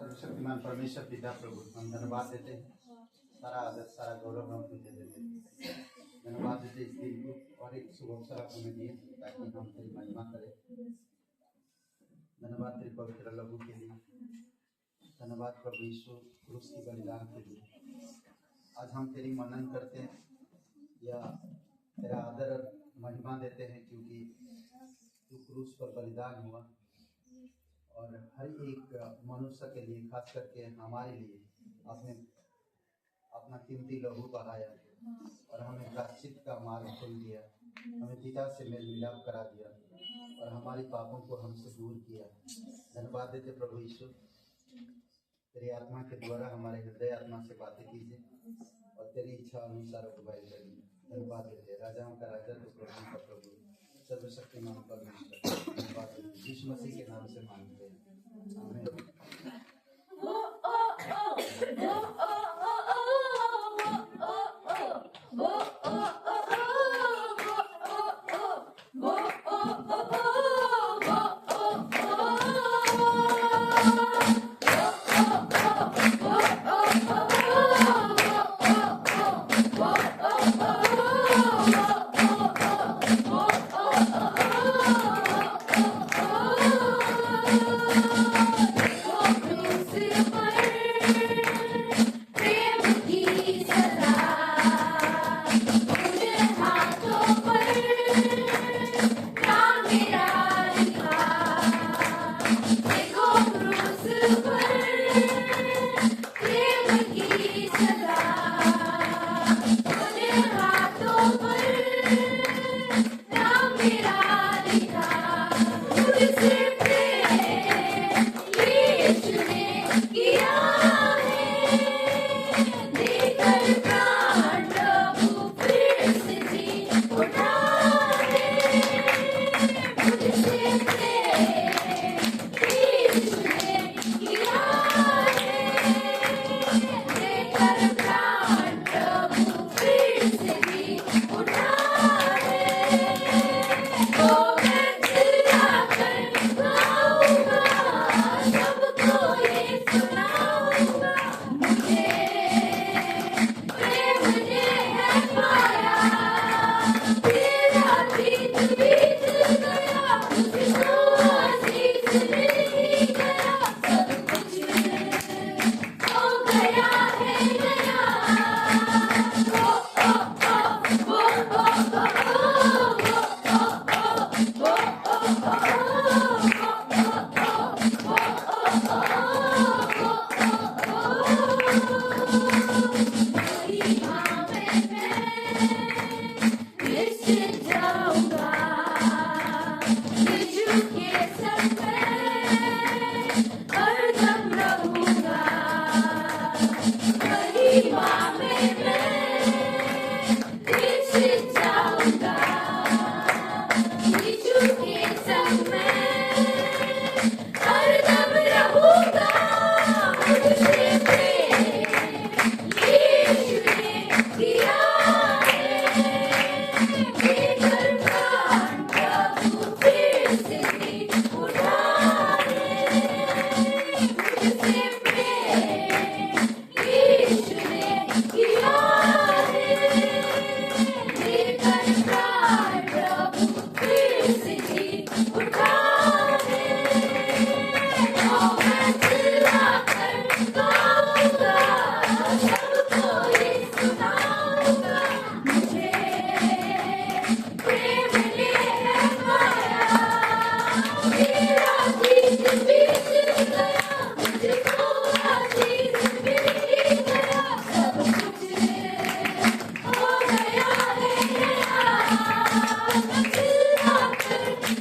सर्वशक्तिमान परमेश्वर पिता प्रभु, हम धन्यवाद देते हैं। सारा आदर सारा गौरव हम तुझे देते हैं। धन्यवाद देते इस दिन को और एक शुभ अवसर आप हमें दिए ताकि हम तेरी महिमा करें। धन्यवाद तेरे पवित्र लहू के लिए। धन्यवाद प्रभु यीशु क्रूस की बलिदान के लिए। आज हम तेरी मनन करते हैं या तेरा आदर और महिमा देते हैं क्योंकि तू क्रूस पर बलिदान हुआ और हर एक मनुष्य के लिए, खास करके हमारे लिए आपने अपना कीमती लहू बहाया और हमें प्रायश्चित का मार्ग खोल दिया। हमें पिता से मेल मिलाप करा दिया और हमारे पापों को हमसे दूर किया। धन्यवाद देते प्रभु यीशु, तेरी आत्मा के द्वारा हमारे हृदय आत्मा से बातें कीजिए और तेरी इच्छा अनुसार अगुवाई करिए। धन्यवाद देते राजाओं का राजा तो प्रभु का प्रभु, सर्वशक्तिमान परमेश्वर। धन्यवाद यीशु मसीह के नाम से मांगते हैं, आमीन।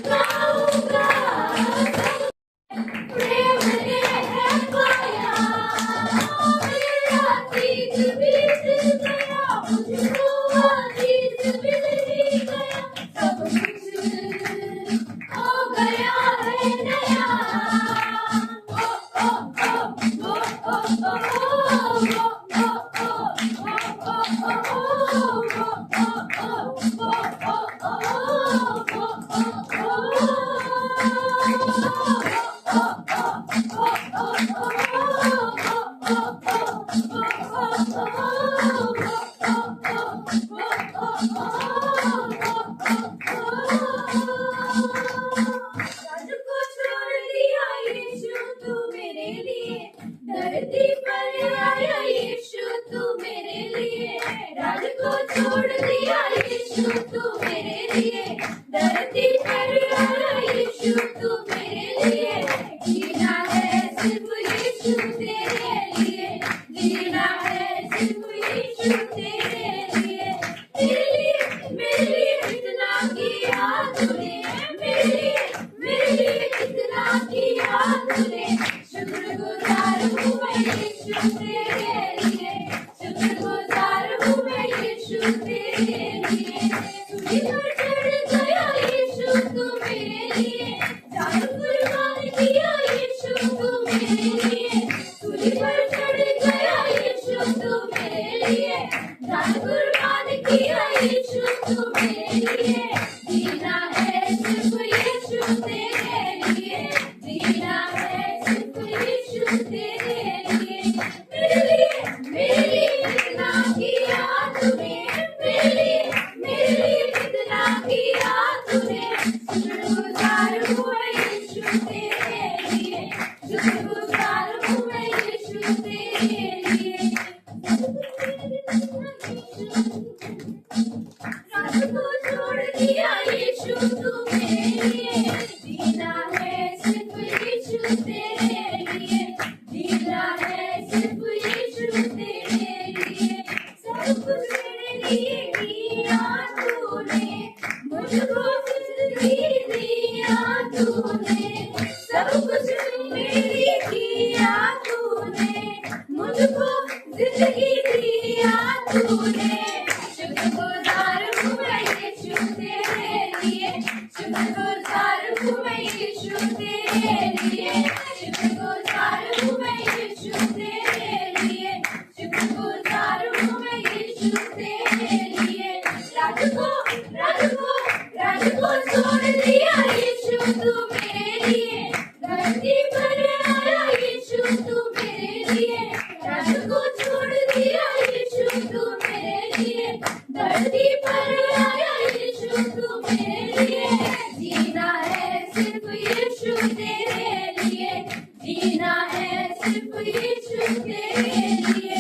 Now यीशु तू मेरे लिए, जीना है सिर्फ यीशु तेरे लिए, जीना है सिर्फ यीशु तेरे लिए, मेरे लिए इतना किया तूने, मेरे लिए इतना किया तूने, शुक्रगुजार हूँ मैं यीशु तेरे लिए, शुक्रगुजार हूँ मैं यीशु तेरे लिए, सूली पर चढ़ गया यीशु तू मेरे लिए, जान कुर्बान किया यीशु तू मेरे लिए, सूली पर चढ़ गया यीशु तू मेरे लिए, जान कुर्बान किया यीशु तू मेरे लिए, जीना है सिर्फ यीशु तेरे लिए, जीना है सिर्फ यीशु तेरे लिए, मेरे लिए इतना किया तूने, मेरे लिए इतना किया तूने, शुक्रगुजार हूँ मैं यीशु तेरे लिए, शुक्रगुजार हूँ मैं यीशु तेरे लिए, रात को छोड़ दिया यीशु तू मेरे लिए, जीना है सिर्फ यीशु तेरे लिए, जीना है सिर्फ यीशु तेरे लिए, सब कुछ मेरे लिए किया तूने, मुझको जिंदगी दिया तूने, सब कुछ मेरे लिए किया तूने, मुझको जिंदगी दिया तूने, शुक्रगुजार हूँ मैं यीशु तेरे लिए, शुक्रगुजार हूँ मैं यीशु तेरे लिए, शुक्रगुजार हूँ मैं यीशु तेरे लिए, शुक्रगुजार हूँ मैं यीशु तेरे लिए, राज को छोड़ दिया यीशु तू मेरे लिए, धरती पर आया यीशु तू मेरे लिए, राज को छोड़ दिया यीशु तू मेरे लिए, धरती पर आया यीशु तू मेरे लिए, जीना है सिर्फ यीशु तेरे लिए, जीना है सिर्फ यीशु तेरे लिए,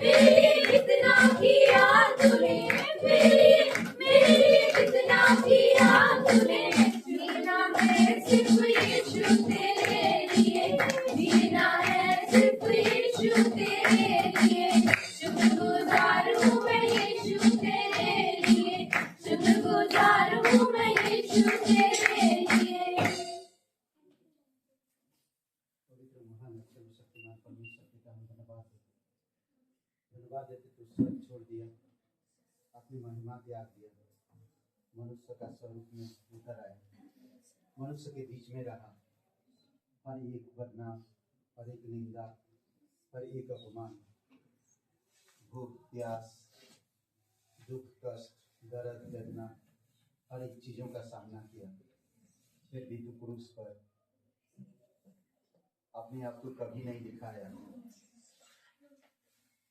मेरे लिए इतना किया तूने, मेरे लिए इतना किया तूने, जीना है सिर्फ यीशु तेरे लिए, जीना है सिर्फ यीशु तेरे लिए, शुक्रगुजार हूँ मैं यीशु तेरे लिए, शुक्रगुजार हूँ मैं यीशु तेरे लिए। पवित्र महान अक्षर शक्तिमान परमेश्वर पिता हम धन्यवाद देते तू स्वर्ग छोड़ दिया, अपनी महिमा त्याग दिया, मनुष्य का स्वरूप में उतर आया, मनुष्य के बीच में रहा, हर एक बदनाम, हर एक निंदा, हर एक अपमान, भूख प्यास, दुख कष्ट, दर्द वेदना, हर एक चीजों का सामना किया, फिर भी तू क्रूस पर अपने आप को कभी नहीं दिखाया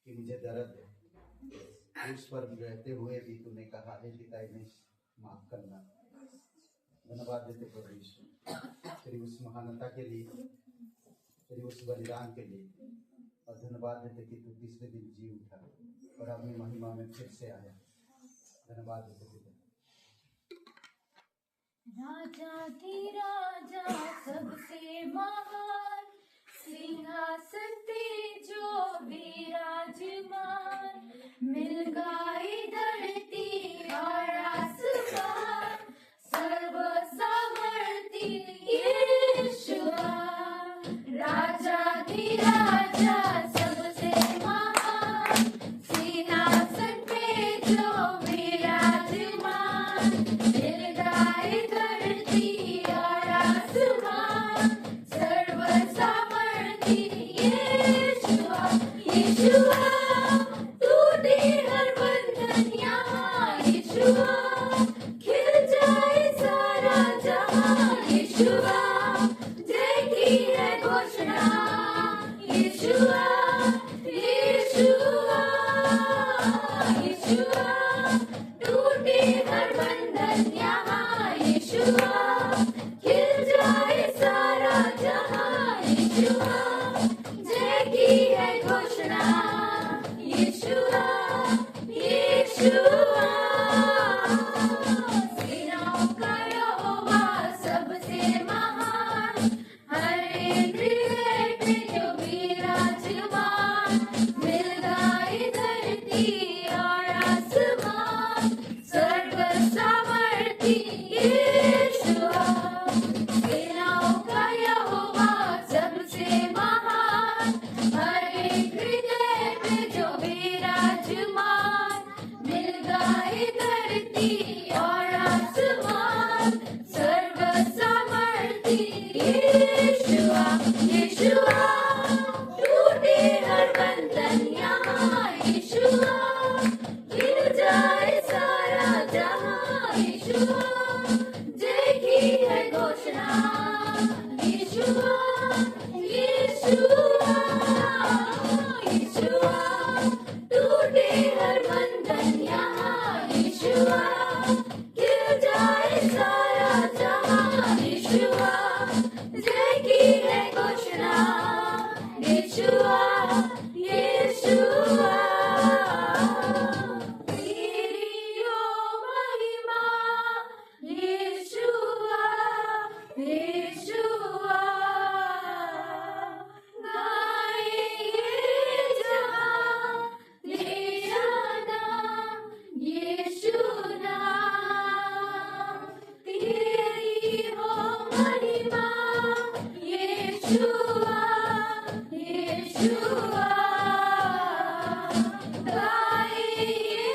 कि मुझे दर्द है, क्रूस पर रहते हुए भी तूने कहा है पिता इन्हें माफ करना। धन्यवाद देते प्रभु यीशु तेरी उस महानता के लिए, तेरी उस बलिदान के लिए, और धन्यवाद देते कि तू तीसरे दिन जी उठा और अपनी महिमा में फिर से आया। धन्यवाद देते पिता। राजा की राजा सबसे महान, सिंहासन पे जो विराजमान, मिल गई धरती और आसमान, सर्व सामर्थी यीशुआ। राजा की राजा सबसे महान, सिंहासन पे जो विराजमान, मिल गई धरती और आसमान, सर्व सामर्थी यीशुआ। यीशुआ तूने हर बंधन यीशुआ गाएंगे जहाँ तेरा नाम यीशु नाम तेरी हो महिमा यीशुआ यीशुआ गाएंगे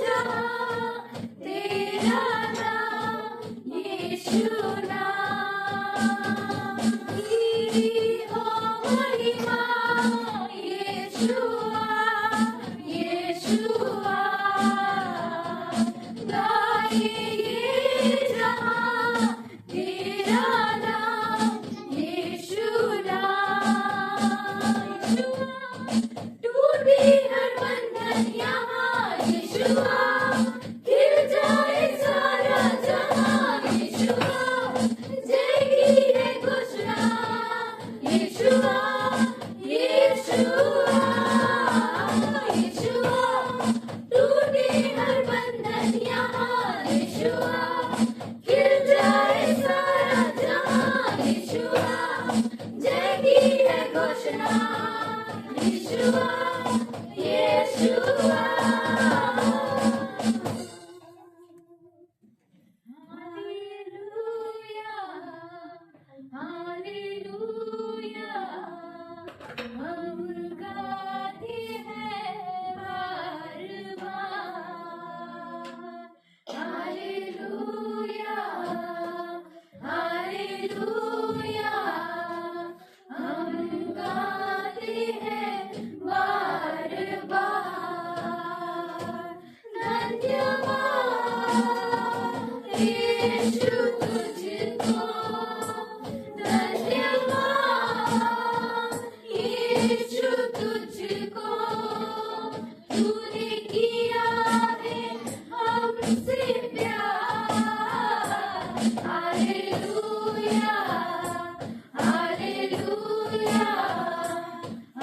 जहाँ तेरा नाम यीशु नाम तेरी हो महिमा यीशुआ यीशुआ गाएंगे जहाँ तेरा नाम यीशु नाम टूटी हर बंधन यहाँ यीशुआ खिल जाए सारा जहाँ यीशुआ जय की है घोषणा यीशुआ यीशुआ यीशुआ टूटी हर बंधन यहाँ यीशुआ खिल जाए सारा जहाँ यीशुआ जय की है घोषणा यीशुआ यीशुआ हालेलुया हालेलुया हम गाते हैं बार बार हालेलुया हालेलुया हम गाते हैं बार बार धन्यवाद यीशु तुझको धन्यवाद यीशु तुझको तूने किया है हमसे प्यार हालेलुया हालेलुया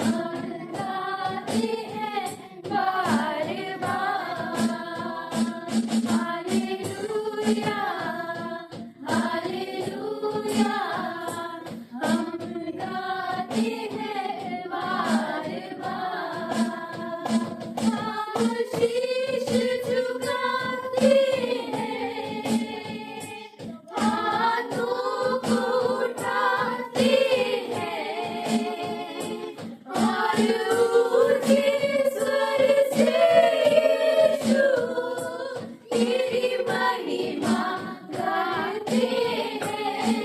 हम गाते हैं बार बार हालेलुया हालेलुया हम गाते हैं बार बार हम शीश झुकाते हैं हाथों को उठाते हैं और ऊंचे स्वर से यीशु तेरी महिमा गाते हैं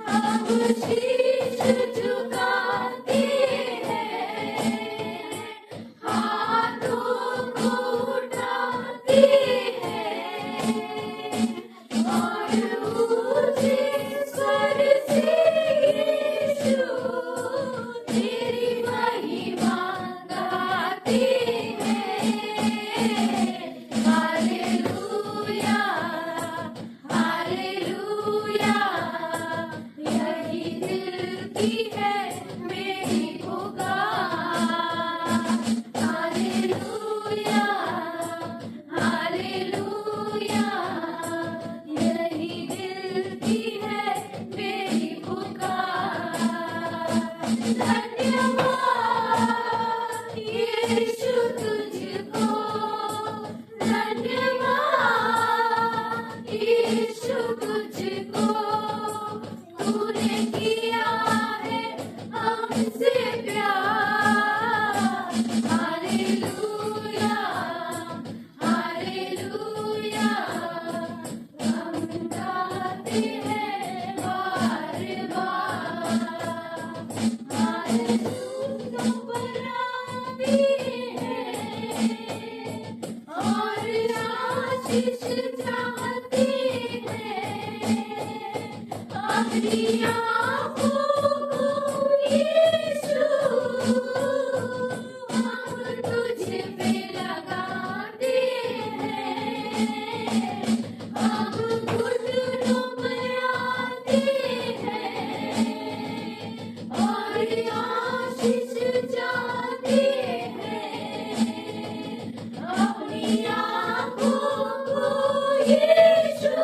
हम शीश झुकाते हैं हाथों को उठाते हैं और ऊंचे स्वर से यीशु तेरी महिमा गाते हैं हालेलुया हालेलुया यही दिल की है मेरी पुकार हालेलुया हालेलुया यही दिल की है मेरी पुकार धन्यवाद यीशु तुझको धन्यवाद यीशु तुझको तूने किया है हमसे प्यार हालेलुया हालेलुया हम गाते हैं बार बार हालेलुया बनाते हैं और आशीष चाहते हैं अपनी आँखों को यीशु हम तुझ पे लगाते हैं हम घुटनों में आते हैं और आशीष चाहते हैं अपनी आँखों को यीशु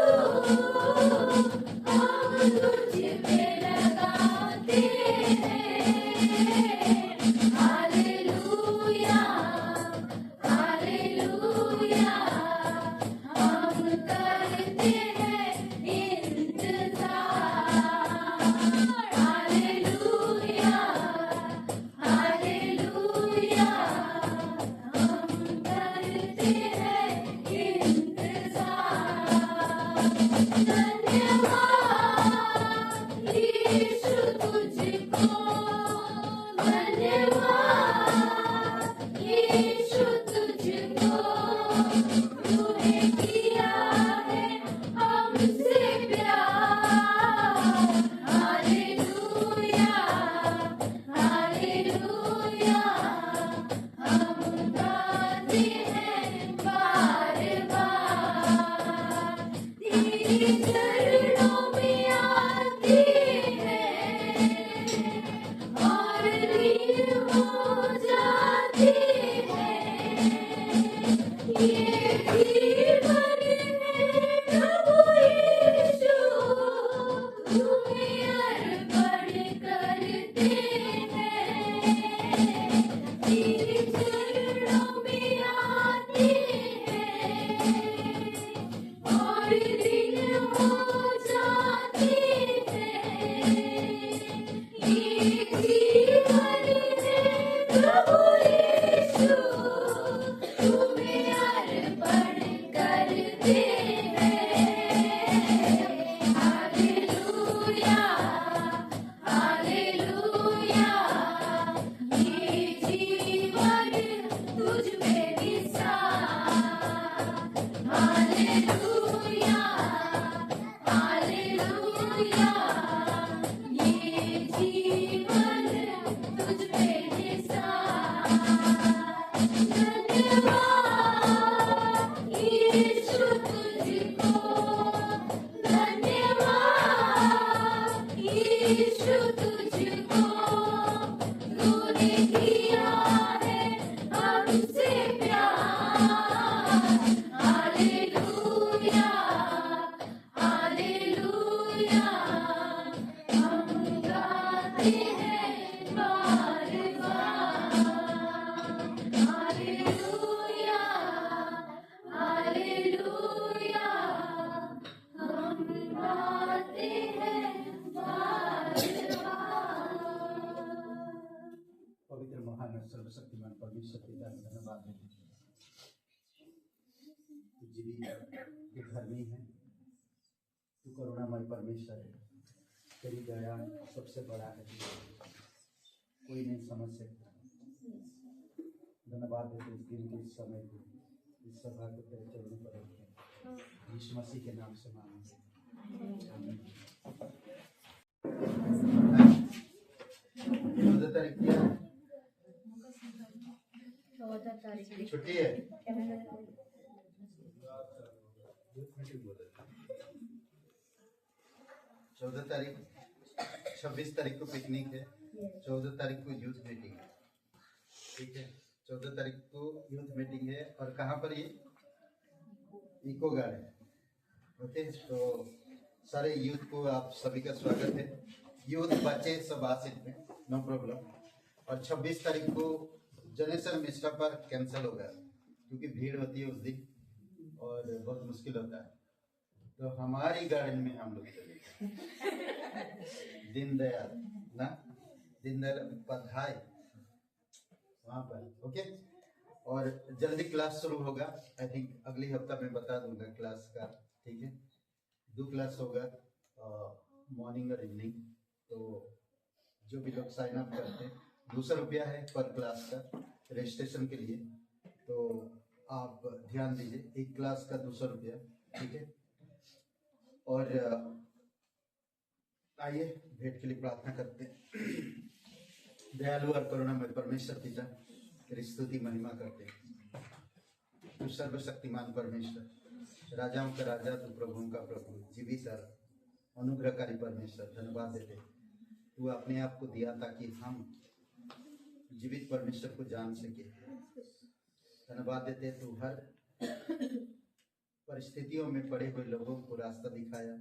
धन्यवाद यीशु तुझको, धन्यवाद यीशु तुझको, तूने किया है हमसे प्यार। हालेलुया हालेलुया, हम गाते हैं बार बार। तेरे चरणों में आते हैं और लीन हो जाते हैं। ये जीवन है प्रभु यीशु, तुम्हें अर्पण करते हैं। तेरे चरणों में आते हैं और लीन हो जाते हैं। ये जीवन है प्रभु यीशु, तुम्हें अर्पण करते हैं। हालेलुया हालेलुया, ये जीवन तुझ में निसार। हालेलुया हालेलुया, ये जीवन तुझ में निसार। धन्यवाद यीशु तुझको, धन्यवाद यीशु तुझको, तूने किया है हमसे प्यार। हालेलुया हालेलुया, हम गाते हैं बार बार। हालेलुया हालेलुया, हम गाते हैं बार बार। पवित्र महान और सर्वशक्तिमान परमेश्वर पिता का धन्यवाद देते हैं। तू जीवित है, तू धर्मी है, तू करुणामय परमेश्वर है। तेरी दया सबसे बड़ा है, कोई नहीं समझ सकता। धन्यवाद देते इस दिन के इस समय को, इस सभा को तेरे चरणों पर रखते हैं। यीशु मसीह के नाम से मांगते हैं, आमीन। 14 तारीख की है? 14 तारीख की छुट्टी है। 14 तारीख, 26 तारीख को पिकनिक है, 14 तारीख को यूथ मीटिंग है। ठीक है, 14 तारीख को यूथ मीटिंग है। और कहाँ पर ये? Eco garden. ओके, तो सारे यूथ को आप सभी का स्वागत है। यूथ बच्चे सब आ सकते हैं, नो प्रॉब्लम। और 26 तारीख को जनेश्वर मिश्रा पर कैंसिल होगा क्योंकि भीड़ होती है उस दिन और बहुत मुश्किल होता है। तो हमारी गार्डन में हम लोग चलेंगे, दीनदयाल ना, दीनदयाल उपाध्याय वहाँ पर। ओके, और जल्दी क्लास शुरू होगा। आई थिंक अगली हफ्ता में बता दूंगा क्लास का। ठीक है, 2 क्लास होगा, मॉर्निंग और इवनिंग। तो जो भी लोग साइन अप करते हैं, 200 रुपया है पर क्लास का रजिस्ट्रेशन के लिए। तो आप ध्यान दीजिए, एक क्लास का 200 रुपया। ठीक है, और आइए भेंट के लिए प्रार्थना करते हैं। दयालु और करुणामय परमेश्वर पिता, तेरी स्तुति महिमा करते हैं। तू सर्वशक्तिमान परमेश्वर, राजाओं का राजा, तू प्रभुओं का प्रभु, जीवित और अनुग्रहकारी परमेश्वर, धन्यवाद देते। तू अपने आप को दिया ताकि हम जीवित परमेश्वर को जान सके। धन्यवाद देते, तू हर परिस्थितियों में पड़े हुए लोगों को रास्ता दिखाया,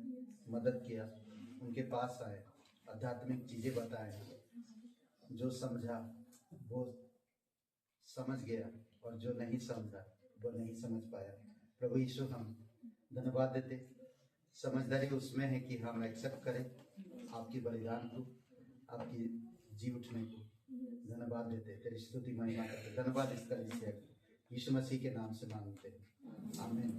मदद किया, उनके पास आए, आध्यात्मिक चीजें बताए। जो समझा वो समझ गया और जो नहीं समझा वो नहीं समझ पाया। प्रभु यीशु, हम धन्यवाद देते, समझदारी उसमें है कि हम एक्सेप्ट करें आपकी बलिदान को, आपकी जी उठने को। धन्यवाद देते, तेरी स्तुति महिमा करते। धन्यवाद इस तरह से यीशु मसीह के नाम से मांगते हैं, आमीन।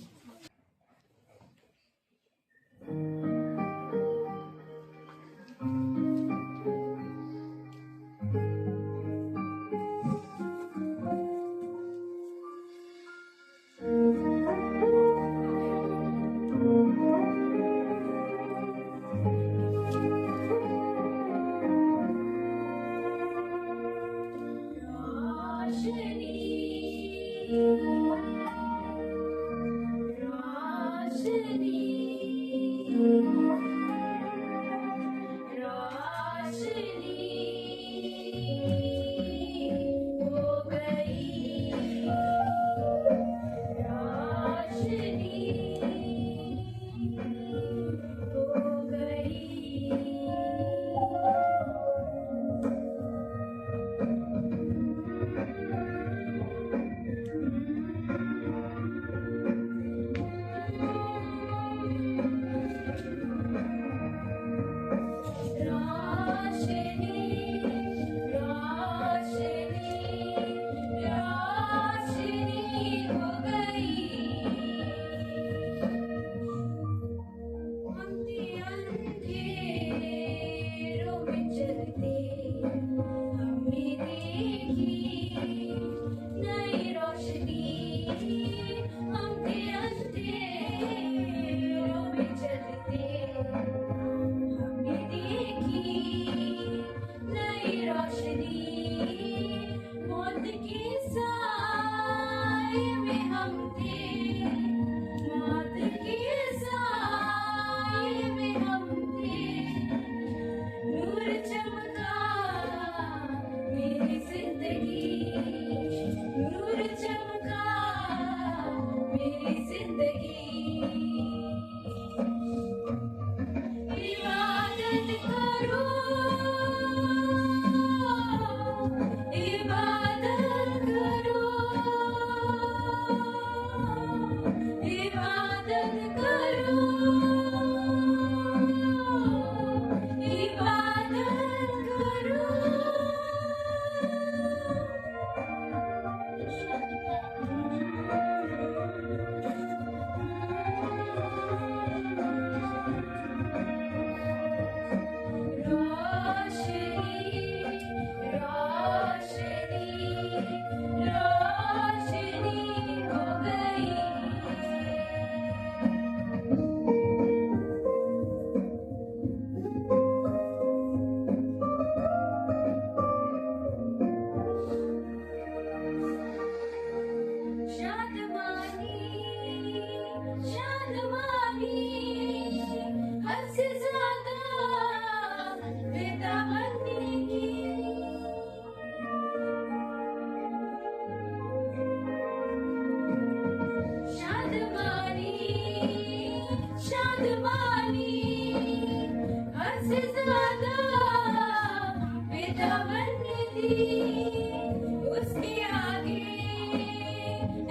उसके आगे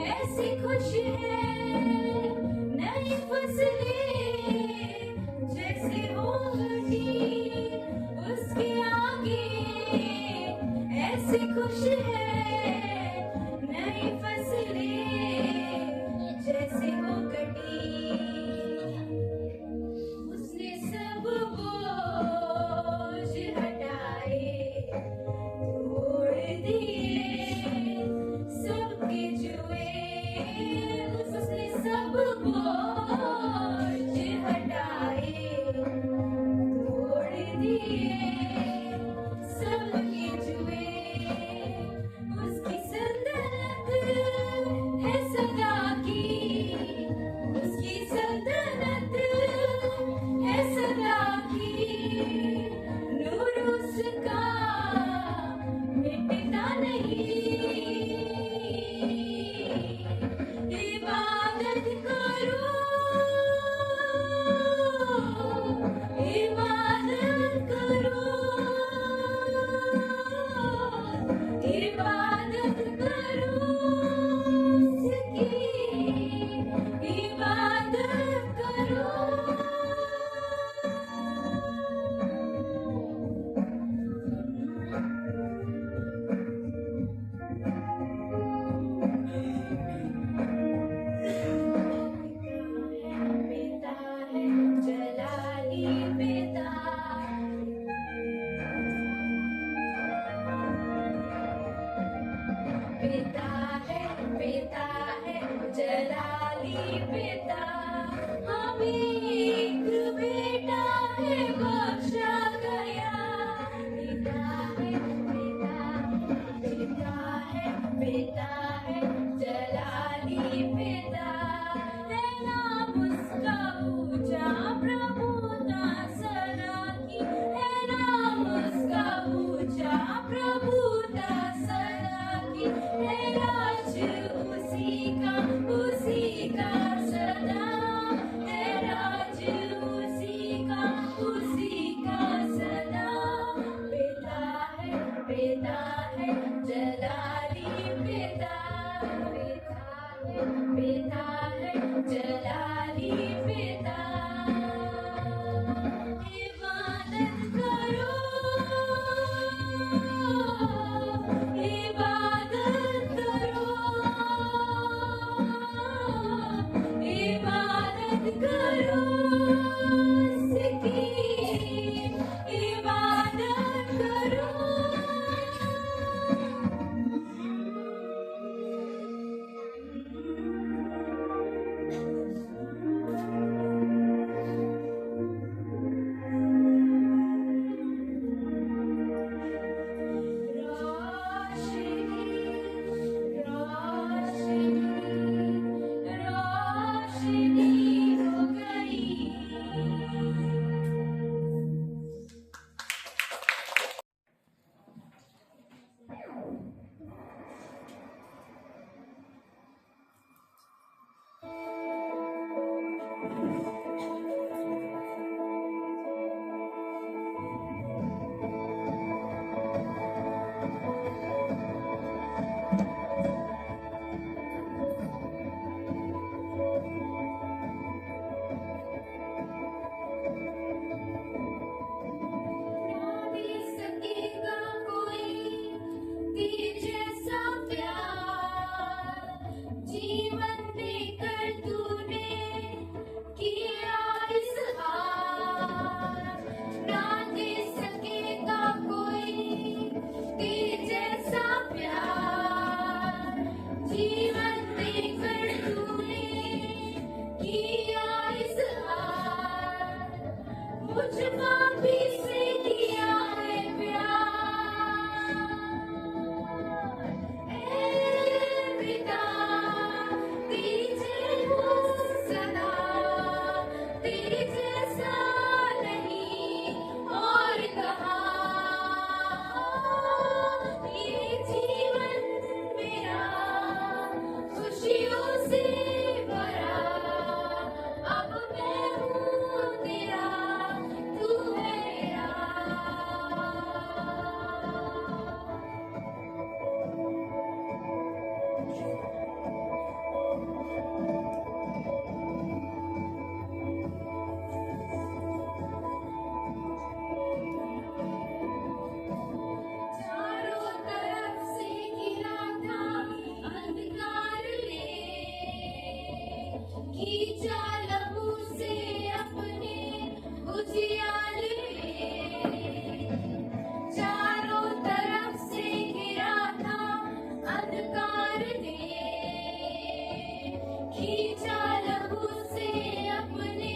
ऐसी खुश है नई फसलें जैसे हो हटी। उसके आगे ऐसी खुश है नई फसलें जैसे हो कटी। उसने सब बोझ हटाए तोड़ दिए सबके जुए। उसने सब बोझ हटाए तोड़ दिए सबके जुए। उसकी सल्तनत है सदा की। उसकी सल्तनत है सदा की। नूर उसका मिटता नहीं। इबादत करो इबादत करो इबादत करो उसकी इबादत करो। पिता है जलाली पिता। पिता है जलाली पिता। हमें एक बेटा है बख्शा गया। पिता है जलाली पिता। है नाम उसका ऊंचा प्रभुता सदा की। है नाम उसका ऊंचा प्रभुता सदा की। है राज उसी का सदा। है राज उसी का सदा। पिता है जलाली पिता। पिता है जलाली पिता। इबादत करो इबादत करो इबादत करो उसकी इबादत करो। रोशनी हो गई। ना दे सकेगा कोई तेरे जैसा प्यार। जीवन देकर तूने किया इज़हार। ना दे सकेगा कोई तेरे जैसा प्यार। जीवन देकर तूने किया इज़हार। मुझ पापी से किया है प्यार। ऐ पिता तेरी जय हो सदा। तेरे जैसा नहीं और कहाँ। ये जीवन मेरा खुशियों से भरा। अब मैं हूँ तेरा तू है मेरा। उजियारे चारों तरफ से घिरा था अंधकार ने खींचा लहू से अपने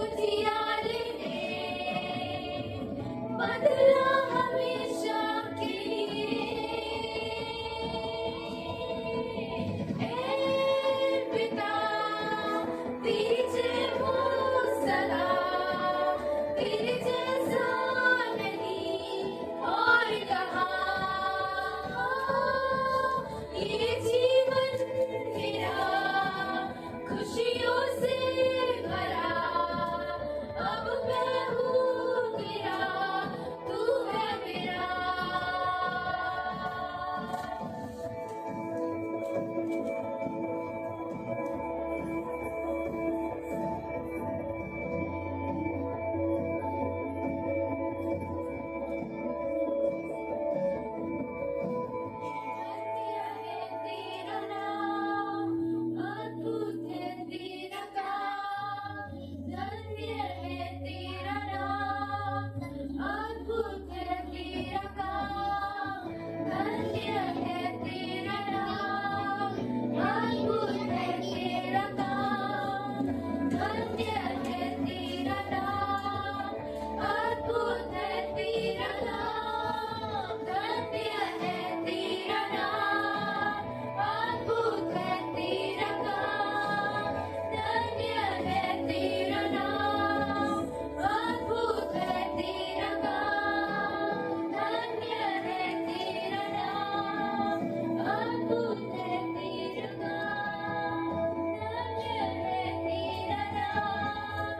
उजियारे ने बदला हमेशा के लिए ऐ पिता तेरी जय हो सदा तेरे जैसा नहीं और कहाँ ये जीवन तेरा खुशियों से भरा अब मैं हूँ तेरा तू है मेरा तेरा नाम अद्भुत है तेरा काम धन्य है तेरा नाम अद्भुत है तेरा काम धन्य है तेरा नाम अद्भुत है तेरा काम धन्य है तेरा नाम अद्भुत है तेरा नाम धन्य है तेरा नाम अद्भुत है तेरा काम धन्य है तेरा नाम अद्भुत है तेरा काम धन्य है तेरा नाम अद्भुत है तेरा काम धन्य है तेरा नाम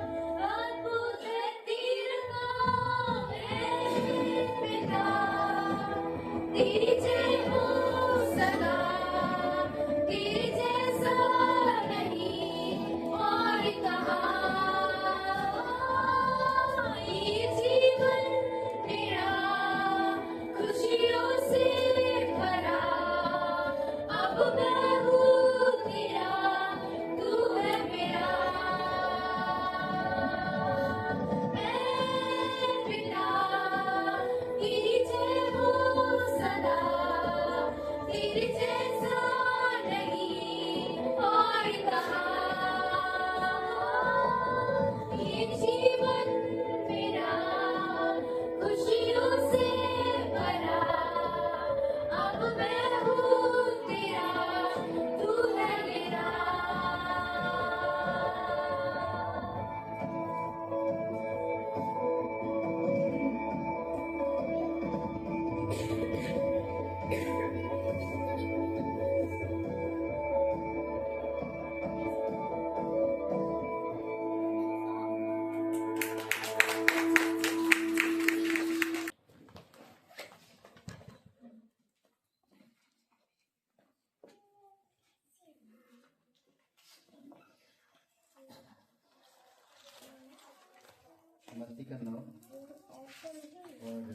अद्भुत है तेरा काम हे पिता तेरी जय हो सदा तेरे जैसा नहीं और कहाँ ये जीवन मेरा खुशियों से भरा अब मैं हूँ तेरा तू है मेरा ऐ पिता तेरी जय हो सदा तेरे जैसा नहीं और कहाँ ये जीवन मेरा खुशियों से भरा अब मैं हूँ तेरा तू है मेरा मत्ती का 9 और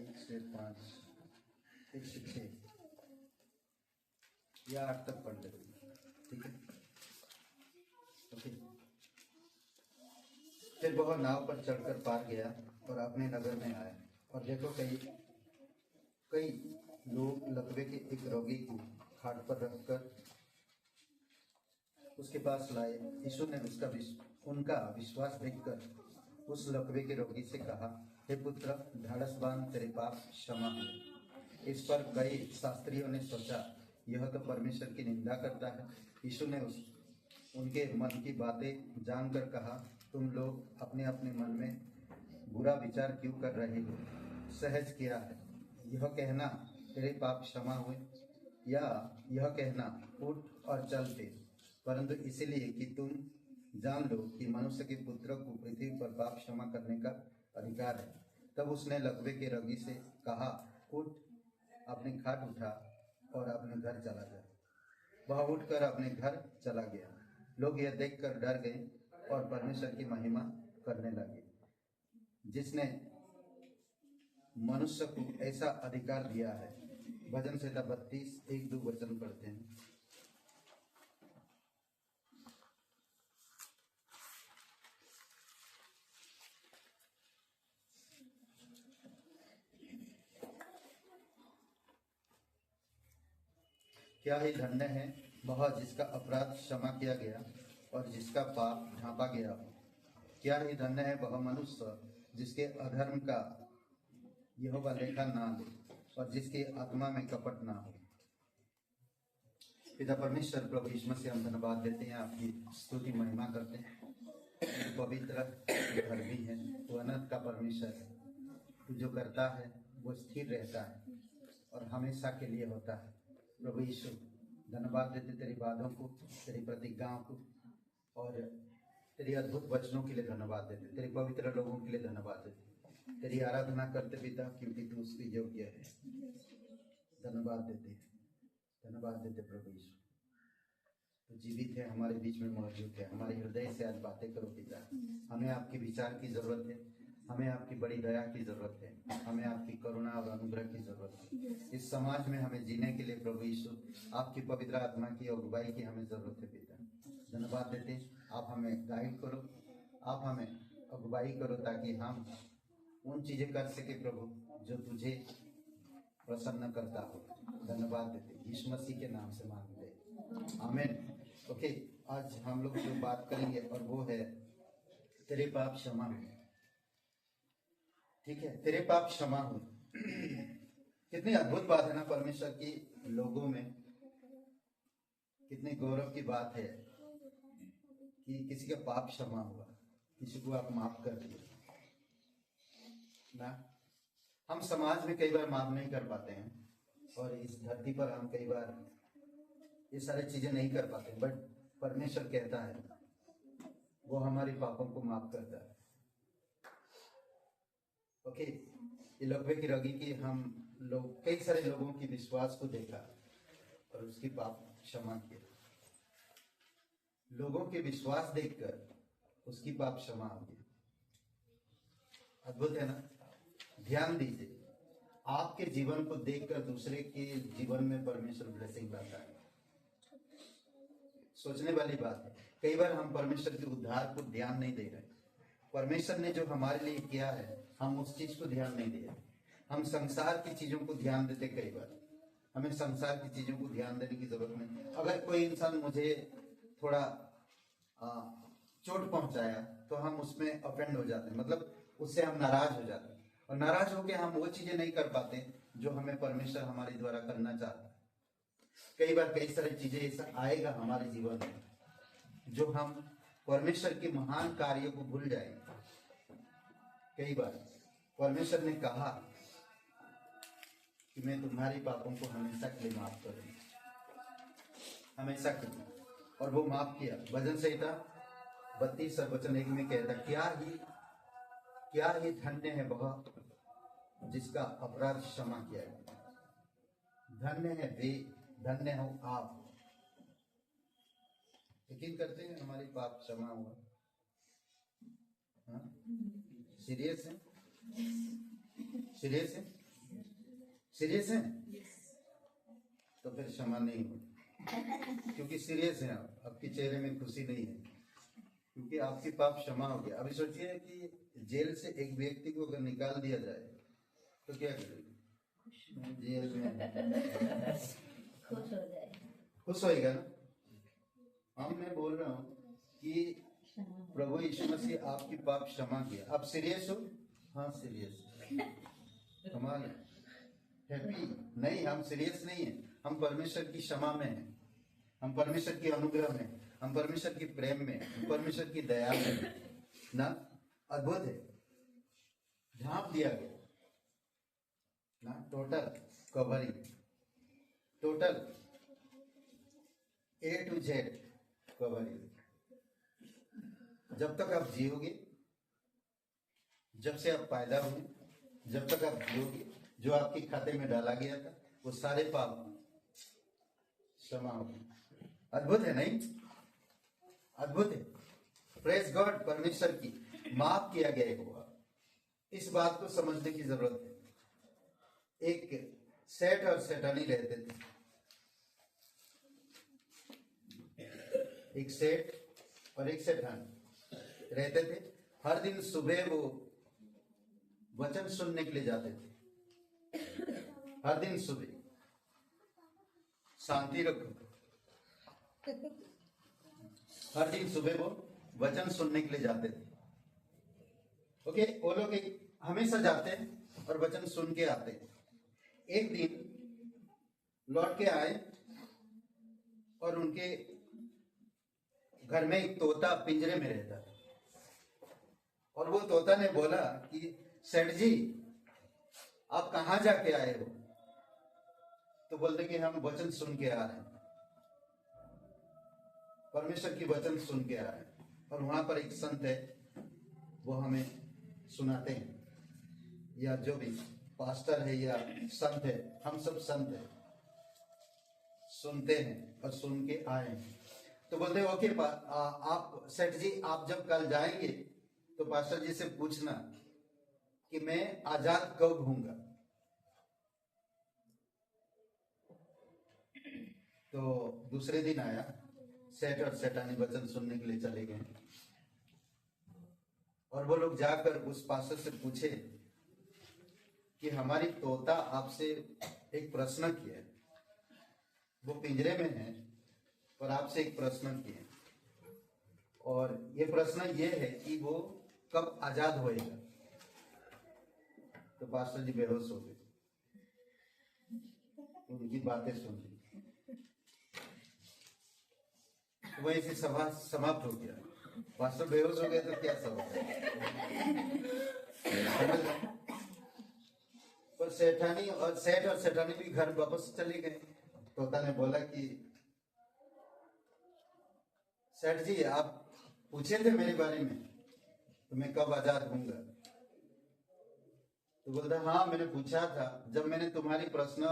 1 से 5 1 से 6 या 8 तक पढ़ लेते हैं, ठीक है। ओके। फिर वह नाव पर चढ़कर पार गया और अपने नगर में आया और देखो कई कई लोग लकवे के एक रोगी को खाट पर रखकर उसके पास लाए। यीशु ने उनका विश्वास देखकर उस लकवे के रोगी से कहा, हे पुत्र, ढाढ़स बांध, तेरे पाप क्षमा हुए। इस पर कई शास्त्रियों ने सोचा, यह तो परमेश्वर की निंदा करता है। यीशु ने उनके मन की बातें जानकर कहा, तुम लोग अपने अपने मन में बुरा विचार क्यों कर रहे हो? सहज किया है यह कहना, तेरे पाप क्षमा हुए, या यह कहना, उठ और चल फिर? परंतु इसलिए कि तुम जान लो कि मनुष्य के पुत्र को पृथ्वी पर पाप क्षमा करने का अधिकार है। तब उसने लकवे के रोगी से कहा, उठ, अपनी खाट उठा और अपने घर चला जा। वह उठकर अपने घर चला गया। लोग यह देखकर डर गए और परमेश्वर की महिमा करने लगे, जिसने मनुष्य को ऐसा अधिकार दिया है। भजन संहिता 32 1-2 वचन पढ़ते हैं। क्या ही धन्य है वह जिसका अपराध क्षमा किया गया और जिसका पाप ढांपा गया हो। क्या ही धन्य है वह मनुष्य जिसके अधर्म का यहोवा लेखा ना ले और जिसकी आत्मा में कपट ना हो। पिता परमेश्वर प्रभु यीशु मसीह हम धन्यवाद देते हैं, आपकी स्तुति महिमा करते हैं। पवित्र घर भी है, वो अनंत का परमेश्वर है, तू जो करता है वो स्थिर रहता है और हमेशा के लिए होता है। प्रभु यीशु धन्यवाद देते तेरी बातों को, तेरी प्रतिज्ञाओं को और तेरी अद्भुत वचनों के लिए धन्यवाद देते, तेरे पवित्र लोगों के लिए धन्यवाद देते, तेरी आराधना करते पिता, क्योंकि तू उसके योग्य है। धन्यवाद देते प्रभु यीशु, तो जीवित है, हमारे बीच में मौजूद है। हमारे हृदय से आज बातें करो पिता। हमें आपके विचार की जरूरत है, हमें आपकी बड़ी दया की जरूरत है, हमें आपकी करुणा और अनुग्रह की जरूरत है। इस समाज में हमें जीने के लिए प्रभु यीशु आपकी पवित्र आत्मा की अगुवाई की हमें जरूरत है पिता। धन्यवाद देते, आप हमें गाइड करो, आप हमें अगुवाई करो ताकि हम उन चीजें कर सके प्रभु जो तुझे प्रसन्न करता हो। धन्यवाद देते यीशु मसीह के नाम से मांगते, आमीन। ओके, आज हम लोग जो बात करेंगे और वो है तेरे पाप क्षमा हुए। ठीक है, तेरे पाप क्षमा हुए। कितनी अद्भुत बात है ना परमेश्वर की लोगों में, कितने गौरव की बात है कि किसी का पाप क्षमा हुआ, किसी को आप माफ कर दिए ना। हम समाज में कई बार माफ नहीं कर पाते हैं और इस धरती पर हम कई बार ये सारी चीजें नहीं कर पाते, बट परमेश्वर कहता है वो हमारे पापों को माफ करता है। ओके, ये लकवे की रगी की हम लोग कई सारे लोगों की विश्वास को देखा और उसकी पाप क्षमा किया। लोगों के विश्वास देखकर उसकी पाप क्षमा हो गई। अद्भुत है ना। ध्यान दीजिए, आपके जीवन को देखकर दूसरे के जीवन में परमेश्वर ब्लेसिंग लाता है। सोचने वाली बात है, कई बार हम परमेश्वर के उद्धार को ध्यान नहीं दे रहे। परमेश्वर ने जो हमारे लिए किया है हम उस चीज को ध्यान नहीं दे रहे। हम संसार की चीजों को ध्यान देते। कई बार हमें संसार की चीजों को ध्यान देने की जरूरत नहीं। अगर कोई इंसान मुझे थोड़ा चोट पहुंचाया तो हम उसमें ऑफेंड हो जाते हैं, मतलब उससे हम नाराज हो जाते हैं और नाराज होकर हम वो चीजें नहीं कर पाते जो हमें परमेश्वर हमारे द्वारा करना चाहता है। कई बार कई सारी चीजें ऐसा आएगा हमारे जीवन में जो हम परमेश्वर के महान कार्य को भूल जाएंगे। कई बार परमेश्वर ने कहा कि मैं तुम्हारे पापों को हमेशा के लिए माफ करूंगा, हमेशा के लिए, और वो माफ किया। भजन संहिता 32 और वचन 1 में कहता, क्या ही धन्य है वह जिसका अपराध क्षमा किया गया। धन्य है वे, धन्य हो आप। यकीन करते हैं हमारी पाप क्षमा हुआ? सीरियस है? सीरियस है? सीरियस है? तो फिर क्षमा नहीं हो, क्योंकि सीरियस है आप। आपके चेहरे में खुशी नहीं है क्योंकि आपके पाप क्षमा हो गया। अभी सोचिए कि जेल से एक व्यक्ति को अगर निकाल दिया जाए तो क्या करेगा? जेल में खुश होएगा ना। मैं बोल रहा हूँ कि प्रभु यीशु मसीह आपकी पाप क्षमा किया। आप सीरियस हो? हाँ सीरियस। कमाल है, हैप्पी नहीं, हम सीरियस नहीं है। हम परमेश्वर की क्षमा में हैं, हम परमेश्वर की अनुग्रह में, हम परमेश्वर की प्रेम में, हम परमेश्वर की दया में ना। अद्भुत है, ढांप दिया गया ना। Total covering, total A to Z covering. जब तक आप जियोगे, जब से आप पैदा हुए, जब तक आप जियोगे, जो आपके खाते में डाला गया था वो सारे पाप क्षमा हो गए। अद्भुत है नहीं? अद्भुत है। प्रेज गॉड, परमेश्वर की माफ किया गया हुआ। इस बात को समझने की जरूरत है। एक सेठ और सेठानी रहते थे। एक सेठ और एक सेठानी रहते थे। हर दिन सुबह वो वचन सुनने के लिए जाते थे। हर दिन सुबह शांति रखो। हर दिन सुबह वो वचन सुनने के लिए जाते थे। ओके, वो लोग हमेशा जाते हैं और वचन सुन के आते हैं। एक दिन लौट के आए और उनके घर में एक तोता पिंजरे में रहता था। और वो तोता ने बोला कि सेठ जी, आप कहाँ जाके आए हो? तो बोलते कि हम वचन सुन के आ रहे हैं, परमेश्वर की वचन सुन के आ रहे हैं। और वहां पर एक संत है, वो हमें सुनाते हैं, या जो भी पास्टर है या संत है, हम सब संत हैं, सुनते हैं और सुन के आए हैं। तो बोलते हैं ओके आप सेठ जी, आप जब कल जाएंगे तो पास्टर जी से पूछना कि मैं आजाद कब होऊंगा। तो दूसरे दिन आया, सेठ और सेठानी वचन सुनने के लिए चले गए। और वो लोग जाकर उस पास्टर से पूछे कि हमारी तोता आपसे एक प्रश्न किया, वो पिंजरे में है और आपसे एक प्रश्न किए, और ये प्रश्न ये है कि वो कब आजाद होएगा। तो पास्टर जी बेहोश हो गए, उनकी बातें सुन ली। वहीं से सभा समाप्त हो गया। पास्टर बेहोश हो गए तो क्या सभा? पर सेठानी और सेठ और सेठानी भी घर वापस चले गए। तोता ने बोला कि सेठ जी, आप पूछे थे मेरे बारे में तो मैं कब आजाद होऊंगा। तो बोलता हाँ, मैंने पूछा था। जब मैंने तुम्हारी प्रश्न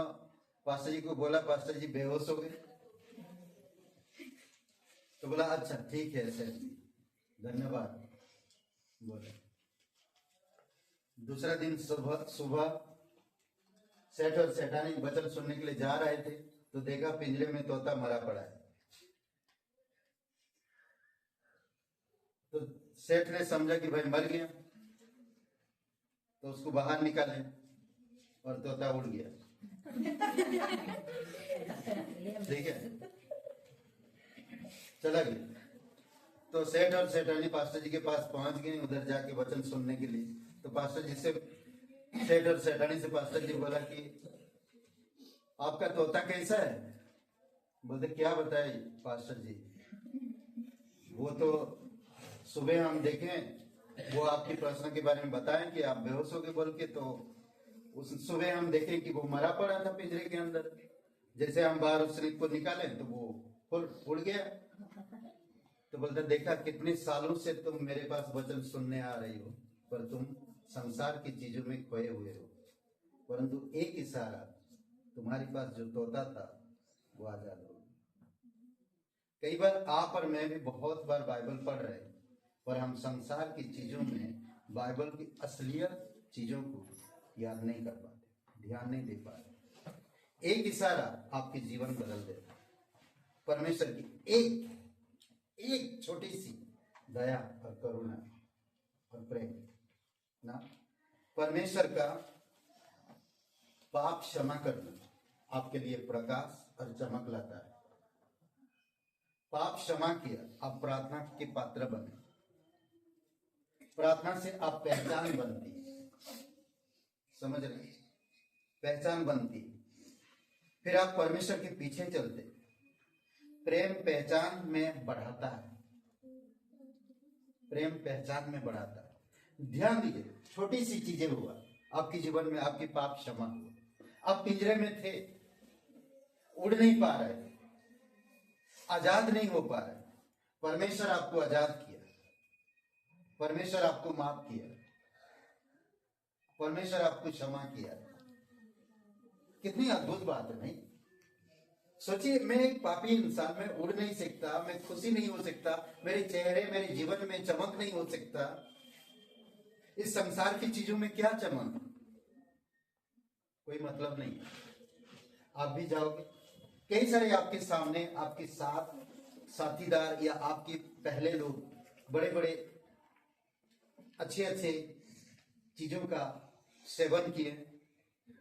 पास्टर जी को बोला, पास्टर जी बेहोश हो गए। तो बोला अच्छा ठीक है सेठ जी, धन्यवाद। बोले दूसरा दिन सुबह सेठ और सेठानी वचन सुनने के लिए जा रहे थे तो देखा पिंजरे में तोता मरा पड़ा है। तो सेठ ने समझा कि भाई मर गया, तो उसको बाहर निकाले और तोता उड़ गया। ठीक है, चला गया। तो सेठ और सेठानी पास्टर जी के पास पहुंच गए, उधर जाके वचन सुनने के लिए। तो पास्टर जी से, सेठ और सेठानी से पास्टर जी बोला कि आपका तोता कैसा है? बोलते क्या बताए पास्टर जी, वो तो सुबह हम देखें, वो आपके प्रश्न के बारे में बताएं कि आप बेहोश हो गए बोल के, तो उस सुबह हम देखें कि वो मरा पड़ा था पिंजरे के अंदर। जैसे हम बाहर उसने को निकाले तो वो उड़ गया। तो बोलते देखा कितने सालों से तुम मेरे पास वचन सुनने आ रही हो, पर तुम संसार की चीजों में खोए हुए हो, परंतु एक इशारा, तुम्हारे पास जो तोता था वो आजाद हो गया। कई बार आप और मैं भी बहुत बार बाइबल पढ़ रहे हैं, पर हम संसार की चीजों में बाइबल की असलियत चीजों को याद नहीं कर पाते, ध्यान नहीं दे पाते। एक इशारा आपके जीवन बदल देता। परमेश्वर की एक छोटी सी दया और करुणा और प्रेम ना, परमेश्वर का पाप क्षमा करना आपके लिए प्रकाश और चमक लाता है। पाप क्षमा किया, आप प्रार्थना के पात्र बने। प्रार्थना से आप पहचान बनती है, समझ रहे, पहचान बनती। फिर आप परमेश्वर के पीछे चलते। प्रेम पहचान में बढ़ाता है, प्रेम पहचान में बढ़ाता है। ध्यान दीजिए, छोटी सी चीजें हुआ आपके जीवन में, आपकी पाप क्षमा हुआ। आप पिंजरे में थे, उड़ नहीं पा रहे, आजाद नहीं हो पा रहे, परमेश्वर आपको आजाद किया, परमेश्वर आपको माफ किया, परमेश्वर आपको क्षमा किया। कितनी अद्भुत बात है, नहीं? सोचिए, मैं एक पापी इंसान, मैं उड़ नहीं सकता, मैं खुशी नहीं हो सकता, मेरे चेहरे, मेरे जीवन में चमक नहीं हो सकता। इस संसार की चीजों में क्या चमक, कोई मतलब नहीं। आप भी जाओगे, कई सारे आपके सामने, आपके साथ साथीदार या आपके पहले लोग बड़े बड़े अच्छे अच्छे चीजों का सेवन किए,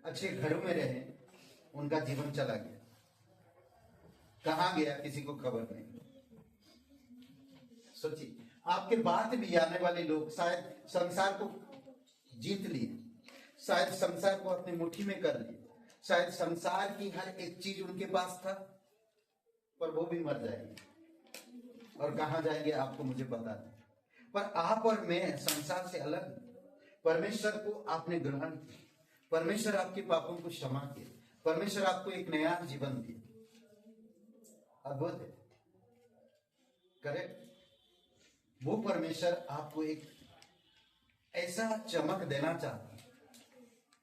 अच्छे घरों में रहे, उनका जीवन चला गया। कहाँ गया किसी को खबर नहीं। सोचिए, आपके बाद भी आने वाले लोग शायद संसार को जीत लिए, शायद संसार को अपनी मुट्ठी में कर लिए, शायद संसार की हर एक चीज उनके पास था, पर वो भी मर जाएंगे। और कहाँ जाएंगे आपको मुझे पता नहीं। पर आप और मैं संसार से अलग। परमेश्वर को आपने ग्रहण किया, परमेश्वर आपके पापों को क्षमा किया, परमेश्वर आपको एक नया जीवन दिया। अद्भुत है, करेक्ट। वो परमेश्वर आपको एक ऐसा चमक देना चाहता है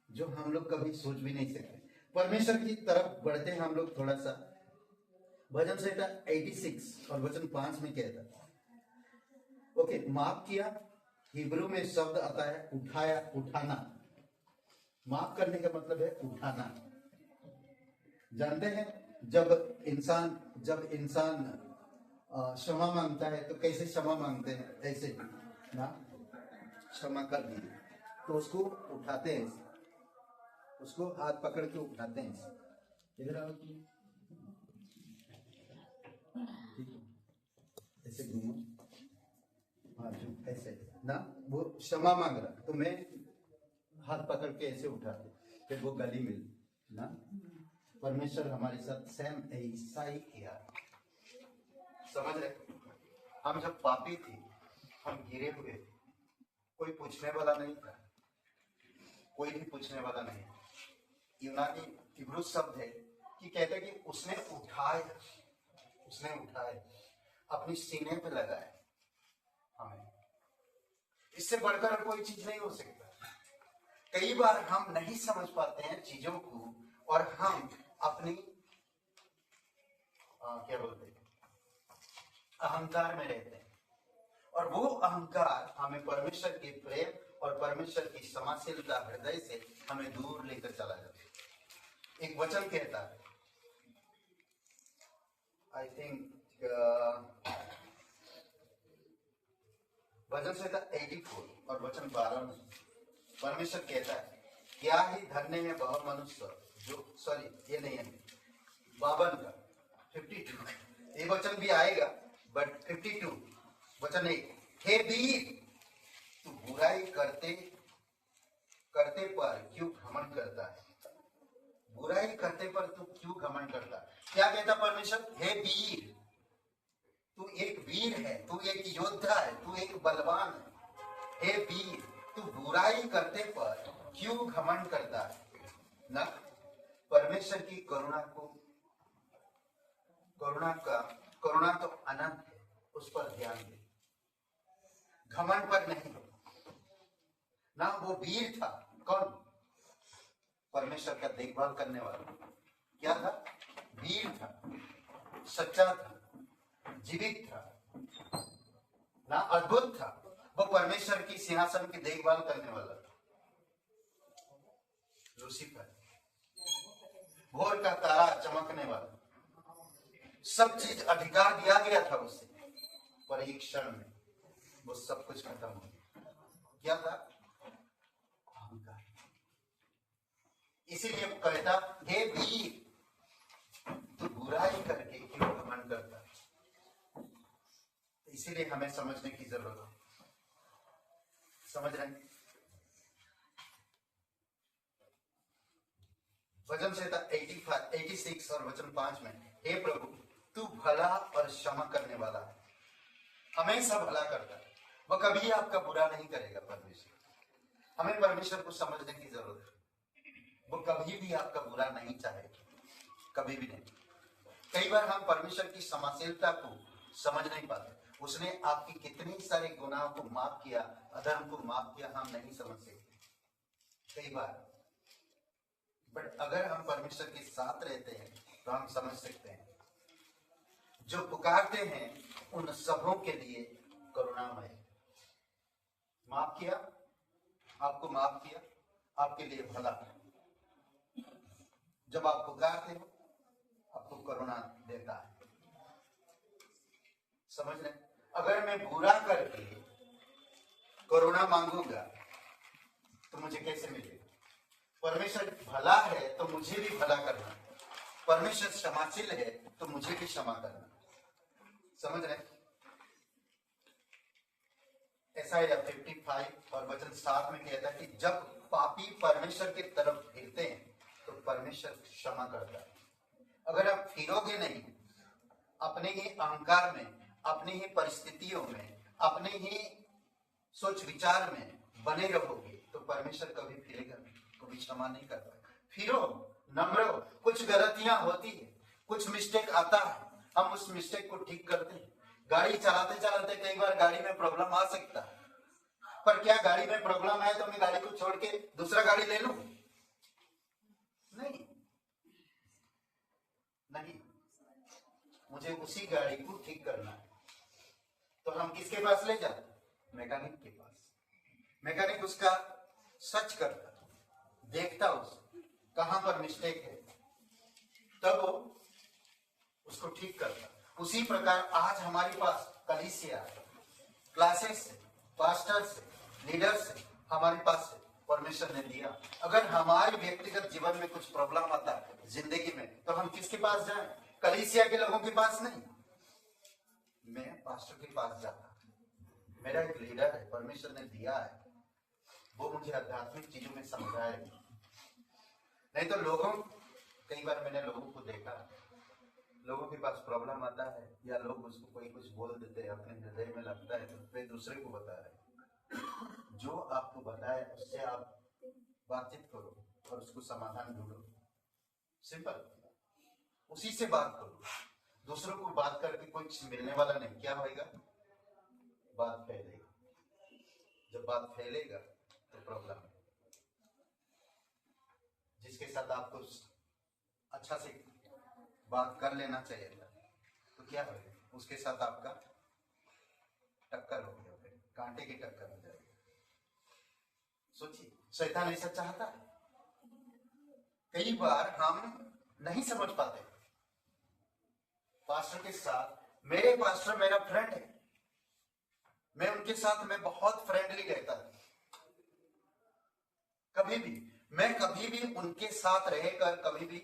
जो हम लोग कभी सोच भी नहीं सकते। परमेश्वर की तरफ बढ़ते हैं हम लोग थोड़ा सा। भजन संहिता 86 और वचन 5 में कहता है, ओके, माफ किया, हिब्रू में शब्द आता है उठाया, उठाना। माफ करने का मतलब है उठाना। जानते हैं, जब इंसान क्षमा मांगता है तो कैसे क्षमा मांगते हैं? ऐसे ना, क्षमा कर दिए तो उसको उठाते हैं, उसको हाथ पकड़ के उठाते हैं। इधर आओ, ठीक है, ऐसे घूमो, हाँ ऐसे ना, वो क्षमा मांग रहा तो मैं हाथ पकड़ के ऐसे उठाते, फिर वो गली मिल ना। परमेश्वर हमारे साथ सेम ऐसा ही किया। समझ रहे? हम जब पापी थे, हम गिरे हुए थे, कोई पूछने वाला नहीं था, कोई भी पूछने वाला नहीं। यूनानी हिब्रू शब्द है कि कहते कि उसने उठाया, अपनी सीने पे लगाया हमें। इससे बढ़कर कोई चीज नहीं हो सकता। कई बार हम नहीं समझ पाते हैं चीजों को और हम अपनी क्या बोलते हैं, अहंकार में रहते हैं, और वो अहंकार हमें परमेश्वर के प्रेम और परमेश्वर की क्षमाशीलता हृदय से हमें दूर लेकर चला जाता है। एक वचन कहता है, आई थिंक भजन संहिता 84 और वचन 12 में परमेश्वर कहता है, क्या ही धन्य है वह मनुष्य जो, सॉरी ये नहीं है, 52 का 52, ये वचन भी आएगा, बट 52 वचन 1, हे वीर, तू बुराई करते पर क्यों घमंड करता है? बुराई करते पर तू क्यों घमंड करता है? क्या कहता परमेश्वर? हे वीर, तू एक वीर है, तू एक योद्धा है, तू एक बलवान है। हे वीर, तू बुराई करते पर क्यों घमंड करता है? ना, परमेश्वर की करुणा तो अनंत है, उस पर ध्यान दे, घमंड पर नहीं। ना वो वीर था, कौन? परमेश्वर का देखभाल करने वाला। क्या था? वीर था, सच्चा था, जीवित था ना, अद्भुत था। वो परमेश्वर की सिंहासन की देखभाल करने वाला था। लूसीफर, भोर का तारा चमकने वाला, सब चीज अधिकार दिया गया था उसे, पर एक क्षण में वो सब कुछ खत्म हो गया। क्या था? अहंकार। इसीलिए वो कहता, हे वीर, तू बुराई करके क्यों घमंड करता? इसीलिए हमें समझने की जरूरत है। समझ रहे हैं? वचन संहिता 86 और वचन 5 में, हे प्रभु, तू भला और क्षमा करने वाला है, हमेशा भला करता है, वह कभी आपका बुरा नहीं करेगा। परमेश्वर, हमें परमेश्वर को समझने की जरूरत है। वो कभी भी आपका बुरा नहीं चाहेगा, कभी भी नहीं। कई बार हम परमेश्वर की क्षमाशीलता को समझ नहीं पाते। उसने आपकी कितनी सारे गुनाहों को माफ किया, अधर्म को माफ किया, हम नहीं समझ सकते कई बार। बट अगर हम परमेश्वर के साथ रहते हैं तो हम समझ सकते हैं। जो पुकारते हैं उन सबों के लिए करुणामय, माफ किया, आपको माफ किया, आपके लिए भला। जब आप पुकारते हो आपको करुणा देता है। समझ रहे? अगर मैं बुरा करके करुणा मांगूंगा तो मुझे कैसे मिलेगा? परमेश्वर भला है तो मुझे भी भला करना है। परमेश्वर क्षमाशील है तो मुझे भी क्षमा करना। समझ रहे? यशायाह 55 और वचन 7 में कहता है कि जब पापी परमेश्वर की तरफ फिरते हैं तो परमेश्वर क्षमा करता है। अगर आप फिरोगे नहीं, अपने ही अहंकार में, अपनी ही परिस्थितियों में, अपने ही सोच विचार में बने रहोगे तो परमेश्वर कभी फिरेगा नहीं, कभी क्षमा नहीं कर पाएगा। फिरो, नम्र हो। कुछ गलतियां होती है, कुछ मिस्टेक आता है, हम उस मिस्टेक को ठीक करते हैं। गाड़ी चलाते चलाते कई बार गाड़ी में प्रॉब्लम आ सकता है, पर क्या गाड़ी में प्रॉब्लम है तो मैं गाड़ी को छोड़ के दूसरा गाड़ी ले लूं? नहीं, नहीं, मुझे उसी गाड़ी को ठीक करना है। तो हम किसके पास ले जाते? मैकेनिक के पास। मैकेनिक उसका सर्च करता, देखता उसे कहां पर मिस्टेक है, तब वो उसको ठीक करता। उसी प्रकार आज हमारे पास कलीसिया, क्लासेस से, पास्टर से, लीडर से हमारे पास से परमेश्वर ने दिया। अगर हमारे व्यक्तिगत जीवन में कुछ प्रॉब्लम आता है जिंदगी में तो हम किसके पास जाएं? कलीसिया के लोगों के पास नहीं, मैं पास्टर के पास जाता। मेरा एक लीडर है, परमेश्वर ने दिया है, वो मुझे आध्यात्मिक चीजों में समझाएगा। नहीं तो लोगों, कई बार मैंने लोगों को देखा, लोगों के पास प्रॉब्लम आता है या लोग उसको कोई कुछ बोल देते हैं, अपने हृदय में लगता है तो फिर दूसरे को बता रहे। जो आपको बताए उससे आप बातचीत करो और उसको समाधान ढूंढो। सिंपल, उसी से बात करो। दूसरों को बात करके कुछ मिलने वाला नहीं। क्या होगा? बात फैलेगा। जब बात फैलेगा तो प्रॉब्लम है। जिसके साथ आपको अच्छा से बात कर लेना चाहिए था तो क्या होगा? उसके साथ आपका टक्कर हो गया, फिर कांटे की टक्कर हो जाएगी। सोचिए, शैतान ऐसा चाहता है। कई बार हम नहीं समझ पाते। पास्टर के साथ, मेरे पास्टर मेरा फ्रेंड है, मैं उनके साथ मैं बहुत फ्रेंडली रहता था। मैं कभी भी उनके साथ रहकर कभी भी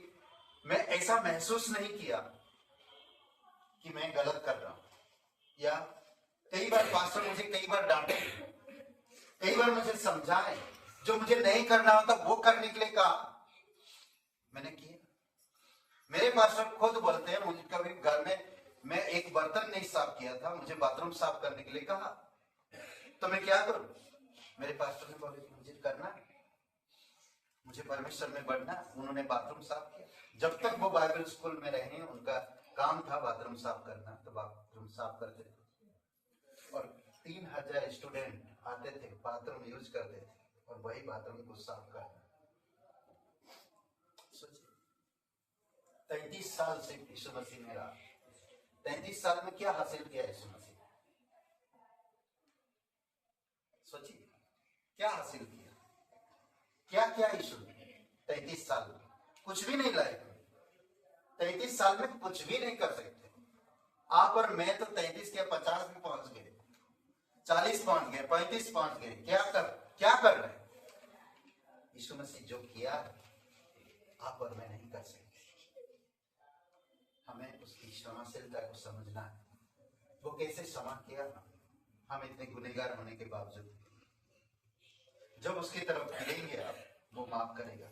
मैं ऐसा महसूस नहीं किया कि मैं गलत कर रहा हूं। या कई बार पास्टर मुझे कई बार डांटे, कई बार मुझे समझाए, जो मुझे नहीं करना होता वो करने के लिए कहा, मैंने किया। मेरे पास्टर खुद बोलते हैं, मुझे कभी घर में मैं एक बर्तन नहीं साफ किया था, मुझे बाथरूम साफ करने के लिए कहा, तो मैं क्या करूं? मेरे पास्टर ने बोले मुझे करना है, मुझे परमेश्वर में बढ़ना। उन्होंने बाथरूम साफ किया। जब तक वो बाइबल स्कूल में रहे, उनका काम था बाथरूम साफ करना, तो बाथरूम साफ करते थे और 3000 स्टूडेंट आते थे, बाथरूम यूज करते थे और वही बाथरूम को साफ करना। सोचिए, 33 साल से यीशु मसीह में रहा। 33 साल में क्या हासिल किया यीशु मसीह? सोचिए, क्या हासिल किया? क्या क्या यीशु ने 33 साल में? कुछ भी नहीं लाए। 33 साल में कुछ भी नहीं कर सकते। आप और मैं तो 33 के 50 में पहुंच गए, 40 पहुंच गए, 35 पहुंच गए। क्या कर रहे हैं? यीशु मसीह जो किया आप और मैं नहीं कर सकते। हमें उसकी क्षमाशीलता को समझना है। वो कैसे क्षमा किया हम इतने गुनहगार होने के बावजूद। जब उसकी तरफ फिरेंगे आप, वो माफ करेगा।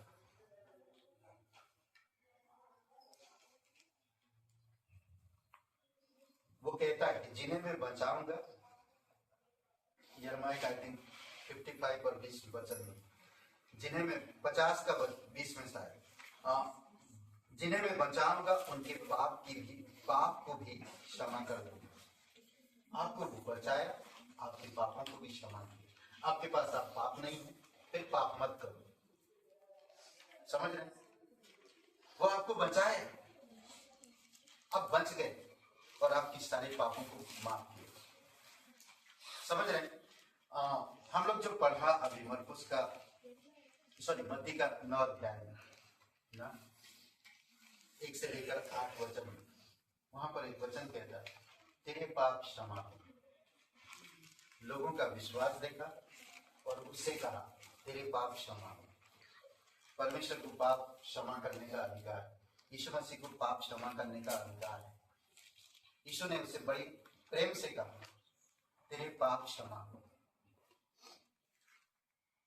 वो कहता है कि जिन्हें मैं बचाऊंगा, यिर्मयाह आई थिंक 55 और 20 वचन में, जिन्हें मैं 50 का 20 में शायद, जिन्हें मैं बचाऊंगा उनके पाप को भी क्षमा कर दूंगा। आपको बचाया, आपके पापों को भी क्षमा किया। आपके पास आप पाप नहीं है, फिर पाप मत करो। समझ रहे? वो आपको बचाए, आप बच गए और आपकी सारे पापों को माफ किया। समझ रहे? हम लोग जो पढ़ा अभी मत्ती का 9 अध्याय में ना, 1 से लेकर 8 वचन में, वहां पर एक वचन कहता है, तेरे पाप क्षमा हो। लोगों का विश्वास देखा और उससे कहा तेरे पाप क्षमा हो। परमेश्वर को पाप क्षमा करने का अधिकार है। यीशु मसीह को पाप क्षमा करने का अधिकार है। यीशु ने उसे बड़ी प्रेम से कहा, तेरे पाप क्षमा हो।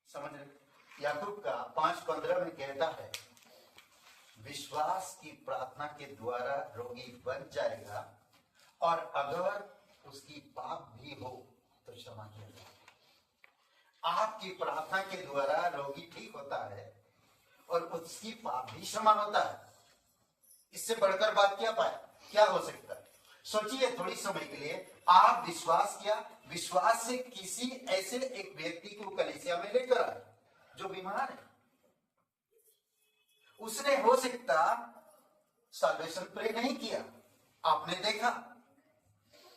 समझ रहे? याकूब का 5:15 में कहता है, विश्वास की प्रार्थना के द्वारा रोगी बच जाएगा और अगर उसकी पाप भी हो तो क्षमा किया जाएगा। आपकी प्रार्थना के द्वारा रोगी ठीक होता है और उसकी पाप भी क्षमा होता है। इससे बढ़कर बात क्या हो सकता है? सोचिए थोड़ी समय के लिए, आप विश्वास किया, विश्वास से किसी ऐसे एक व्यक्ति को कलीसिया में लेकर आए जो बीमार है। उसने हो सकता साल्वेशन प्रे नहीं किया, आपने देखा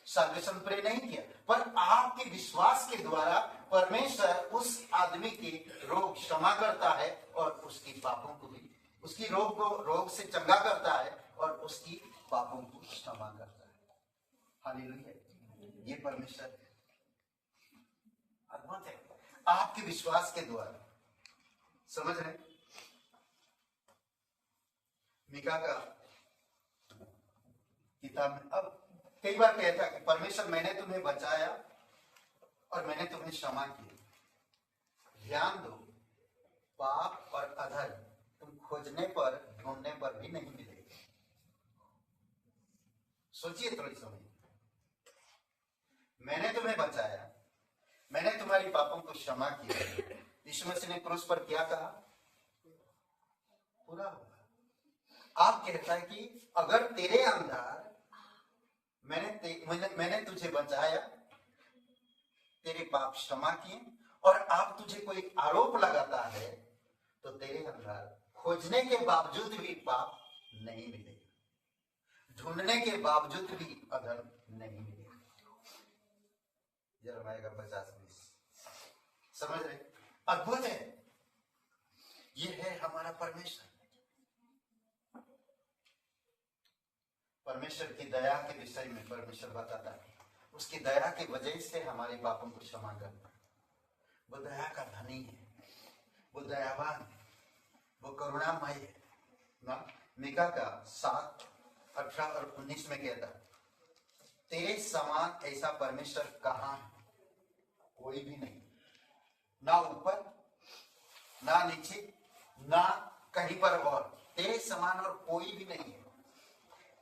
साल्वेशन प्रे नहीं किया, पर आपके विश्वास के द्वारा परमेश्वर उस आदमी के रोग क्षमा करता है और उसकी पापों को भी, उसकी रोग से चंगा करता है और उसकी पापों को क्षमा करता है। हालेलुया। ये परमेश्वर अद्भुत है आपके विश्वास के द्वारा। समझ रहे? मीका का किताब में अब कई बार कहता है कि परमेश्वर मैंने तुम्हें बचाया और मैंने तुम्हें क्षमा किया। ध्यान दो, पाप और अधर्म तुम खोजने पर ढूंढने पर भी नहीं मिलेगा। सोचिए थोड़ी समय, मैंने तुम्हें बचाया, मैंने तुम्हारी पापों को क्षमा किया। यीशु मसीह ने क्रूस पर क्या कहा? पूरा होगा। आप कहता है कि अगर तेरे अंदर मैंने तुझे बचाया, तेरे पाप क्षमा किए और आप तुझे कोई आरोप लगाता है तो तेरे अंदर खोजने के बावजूद भी पाप नहीं मिलेगा, ढूंढने के बावजूद भी अधर्म नहीं मिलेगा। यिर्मयाह का 50:20। समझ रहे? अद्भुत है। ये है हमारा परमेश्वर। परमेश्वर की दया के विषय में परमेश्वर बताता है, उसकी दया की वजह से हमारे पापों को क्षमा करना। वो दया का धनी है, वो दयावान है, वो करुणामय है ना। मीका का 7:18 और 19 में कहता है, तेरे समान ऐसा परमेश्वर कहाँ है? कोई भी नहीं, ना ऊपर ना नीचे ना कहीं पर और। तेरे समान और कोई भी नहीं है।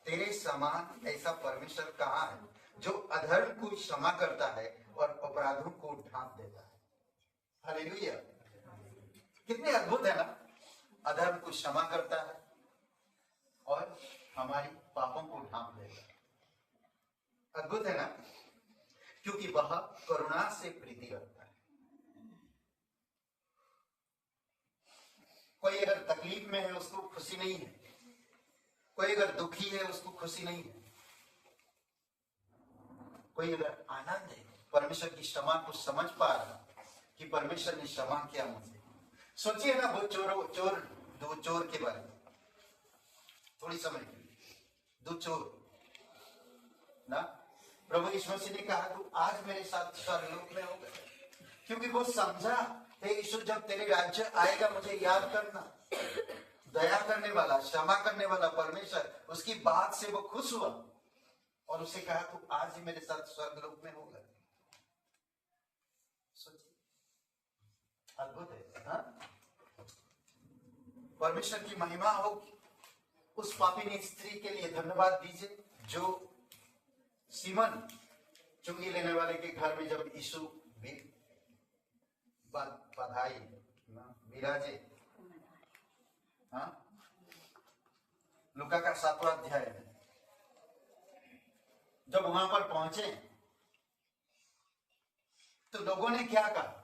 तेरे समान ऐसा परमेश्वर कहाँ है जो अधर्म को क्षमा करता है और अपराधों को ढांप देता है। हालेलुया। कितने अद्भुत है ना। अधर्म को क्षमा करता है और हमारी पापों को ढांप देता है। अद्भुत है ना, क्योंकि वह करुणा से प्रीति रखता है। कोई अगर तकलीफ में है उसको खुशी नहीं है, कोई अगर दुखी है उसको खुशी नहीं है, कोई अगर आनंद है, परमेश्वर की क्षमा को समझ पा रहा कि परमेश्वर ने क्षमा किया मुझे। सोचिए ना वो दो चोर के बारे में थोड़ी समय के लिए। दो चोर ना, प्रभु यीशु मसीह ने कहा तू आज मेरे साथ स्वर्गलोक में होगा, क्योंकि वो समझा, हे यीशु जब तेरे राज्य आएगा मुझे याद करना। दया करने वाला, क्षमा करने वाला परमेश्वर, उसकी बात से वो खुश हुआ और उसे कहा तू आज ही मेरे साथ स्वर्गलोक में होगा। सोचिए, अद्भुत है ना। परमेश्वर की महिमा हो। उस पापिनी स्त्री के लिए धन्यवाद दीजिए जो सीमन चुंगी लेने वाले के घर में जब यीशु बधाई विराजे, हाँ, लूका का 7वां अध्याय में जब वहां पर पहुंचे तो लोगों ने क्या कहा?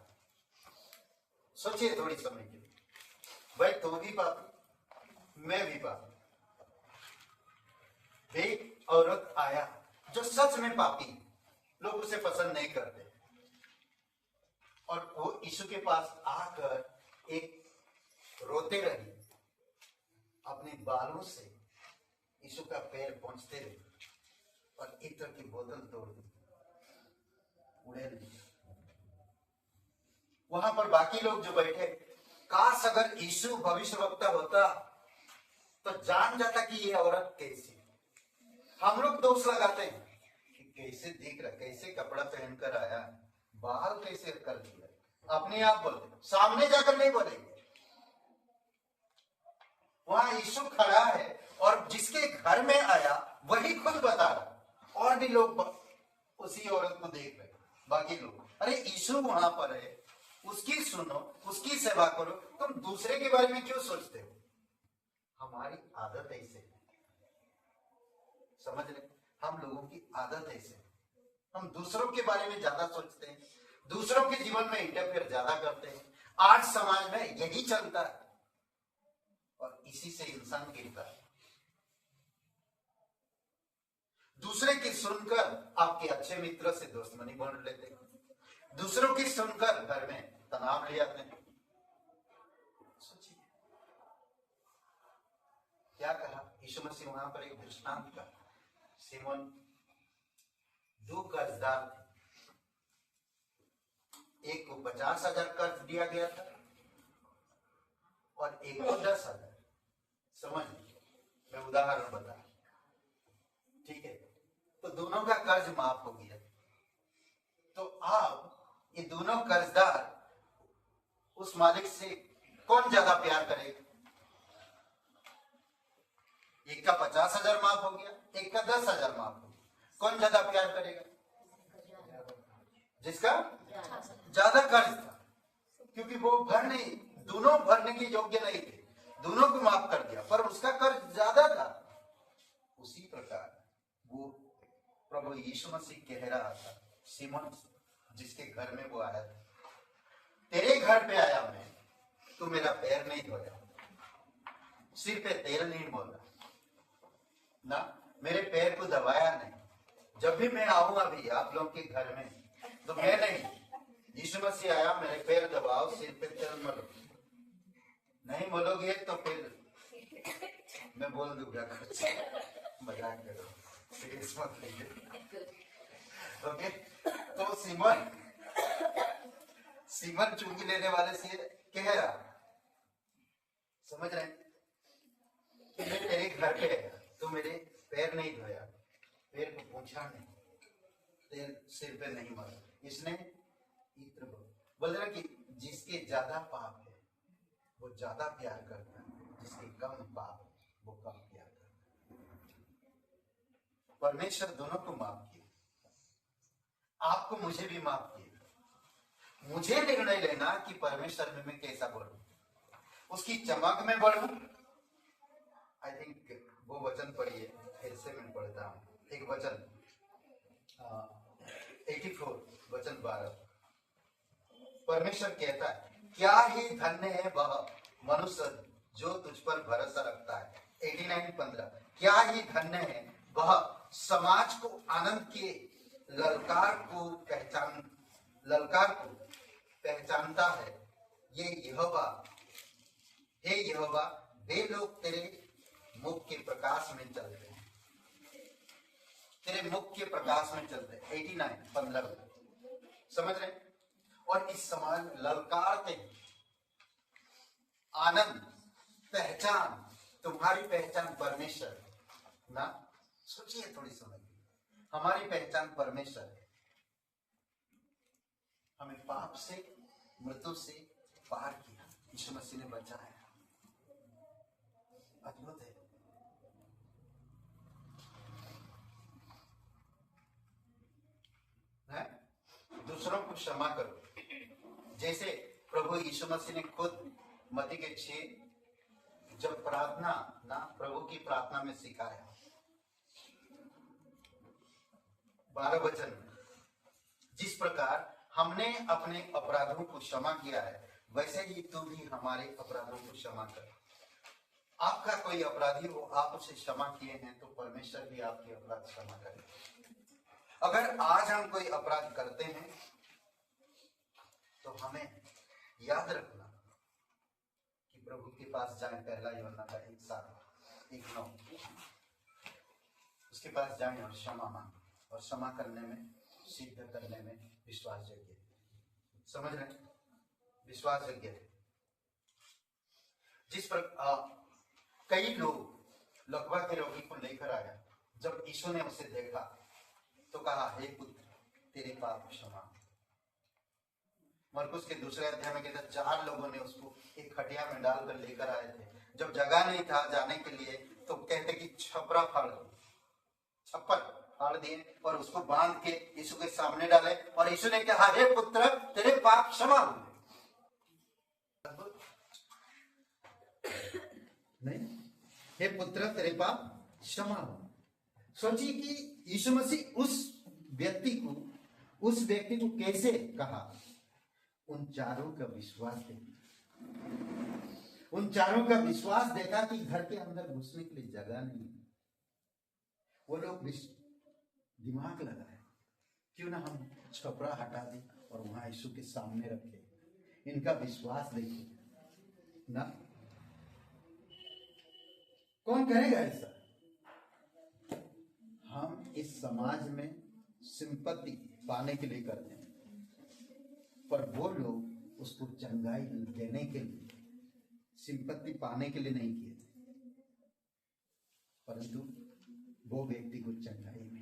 सोचिए थोड़ी समय के लिए, भाई तू भी पापी, मैं भी पापी। एक औरत आया जो सच में पापी, लोग उसे पसंद नहीं करते, और वो यीशु के पास आकर एक रोते रही, अपने बालों से यीशु का पैर पहुंचते रहे और इत्र की बोतल तोड़ दी, उड़ेल दी। वहां पर बाकी लोग जो बैठे, काश अगर यीशु भविष्यवक्ता होता तो जान जाता कि ये औरत कैसी। हम लोग दोष लगाते हैं कि कैसे दिख रहा, कैसे कपड़ा पहनकर आया, बाल कैसे कर दिया, अपने आप बोलते, सामने जाकर नहीं बोलेंगे। वहां यीशु खड़ा है और जिसके घर में आया वही खुद बता रहा, और भी लोग उसी औरत को देख रहे, बाकी लोग, अरे यीशु वहां पर है, उसकी सुनो, उसकी सेवा करो, तुम दूसरे के बारे में क्यों सोचते हो? हमारी आदत ऐसे है, समझ रहे, हम लोगों की आदत ऐसे है, हम दूसरों के बारे में ज्यादा सोचते हैं, दूसरों के जीवन में इंटरफेयर ज्यादा करते हैं। आज समाज में यही चलता है और इसी से इंसान गिरता है। दूसरे की सुनकर आपके अच्छे मित्र से दुश्मनी बन लेते हैं, दूसरों की सुनकर घर में तनाव ले आते हैं। सोचिए क्या कहा यीशु मसीह वहां पर, एक दृष्टांत का। सिमोन 2 कर्जदार थे, एक को 50,000 कर्ज दिया गया था और एक को 10,000। समझ, मैं उदाहरण बता, ठीक है? तो दोनों का कर्ज माफ हो गया। तो आप ये दोनों कर्जदार उस मालिक से कौन ज्यादा प्यार करेगा? एक का 50,000 माफ हो गया, एक का 10,000 माफ हो गया, कौन ज्यादा प्यार करेगा? जिसका ज्यादा कर्ज था, क्योंकि वो दोनों भरने के योग्य नहीं थे, दोनों को माफ कर दिया, पर उसका कर्ज ज्यादा था। उसी प्रकार वो प्रभु यीशु मसीह कह रहा था सिमोन, जिसके घर में वो आया था, तेरे घर पे आया मैं, तू मेरा पैर नहीं धोया, सिर पे तेल नहीं मोला ना, मेरे पैर को दबाया नहीं। जब भी मैं आऊंगा भी आप लोगों के घर में, तो मैं नहीं, यीशु मसीह आया, मेरे पैर दबाओ, सिर पे तेल मलो। नहीं बोलोगे तो फिर मैं बोल दूंगा कुछ, मजाक करो, सीरियस मत लीजिए। ओके, तो सिमोन चुंगी लेने वाले से कह रहा, समझ रहे, कि मैं तेरे घर पे आया, तो मेरे पैर नहीं धोया, पैर को पूछा नहीं, तेल सिर पे नहीं मारा। इसने इत्र बोल रहा कि जिसके ज्यादा पाप है वो ज्यादा प्यार करता है, जिसके कम पाप है वो कम प्यार करता है। परमेश्वर दोनों को माफ किया, आपको मुझे भी माफ किया। मुझे निर्णय लेना कि परमेश्वर में मैं कैसा बढ़ूं, उसकी चमक में बढ़ूं। आई थिंक वो वचन पढ़िए, फिर से मैं पढ़ता हूं एक वचन, 84 वचन 12। परमेश्वर कहता है, क्या ही धन्य है वह मनुष्य जो तुझ पर भरोसा रखता है। 89:15, क्या ही धन्य है वह समाज को आनंद के ललकार को पहचानता है। ये यहोवा, हे यहोवा, वे लोग तेरे मुख के प्रकाश में चलते हैं, तेरे मुख के प्रकाश में चलते हैं। 89:15, समझ रहे? और इस समाज में ललकारते हैं, आनंद, पहचान, तुम्हारी पहचान परमेश्वर ना। सोचिए थोड़ी समय, हमारी पहचान परमेश्वर है, हमें पाप से, मृत्यु से पार किया, यीशु मसीह ने बचाया। अद्भुत है? दूसरों को क्षमा करो, जैसे प्रभु यीशु मसीह ने खुद मत्ती के 6 जब प्रार्थना ना प्रभु की प्रार्थना में सिखाया, 12 वचन, जिस प्रकार हमने अपने अपराधों को क्षमा किया है, वैसे ही तू भी हमारे अपराधों को क्षमा कर। आपका कोई अपराधी हो, आप उसे क्षमा किए हैं, तो परमेश्वर भी आपके अपराध क्षमा करे। अगर आज हम कोई अपराध करते हैं तो हमें याद रखना कि प्रभु के पास जाए, पहला यूहन्ना का 1:9, उसके पास जाए और क्षमा मांगे, और क्षमा करने में, सिद्ध करने में विश्वास योग्य है। समझ रहे? विश्वास योग्य है। जिस प्रकार कई लोग लकवा के रोगी को लेकर आया। जब यीशु ने उसे देखा तो कहा, हे पुत्र, तेरे पाप क्षमा। मरकुस के दूसरे अध्याय में कहता 4 लोगों ने उसको एक खटिया में डालकर लेकर आए थे। जब जगह नहीं था जाने के लिए तो कहते कि छपरा फाड़ दो, छप्पर फाड़ दिए और उसको बांध के यीशु के सामने डाले और यीशु ने कहा, हे पुत्र, तेरे पाप क्षमा हुए। नहीं, हे पुत्र, तेरे पाप क्षमा हुए। सोचिए कि यीशु मसीह उस व्यक्ति को कैसे कहा। उन चारों का विश्वास देखा, उन चारों का विश्वास देखा कि घर के अंदर घुसने के लिए जगह नहीं है। वो लोग दिमाग लगाए, क्यों ना हम छपरा हटा दें और वहां यीशु के सामने रखें। इनका विश्वास देखिए ना, कौन करेगा ऐसा? हम इस समाज में सिंपत्ति पाने के लिए करते हैं, पर वो लोग उसको चंगाई देने के लिए, सिंपत्ति पाने के लिए नहीं किए थे, परंतु वो व्यक्ति को चंगाई मिली।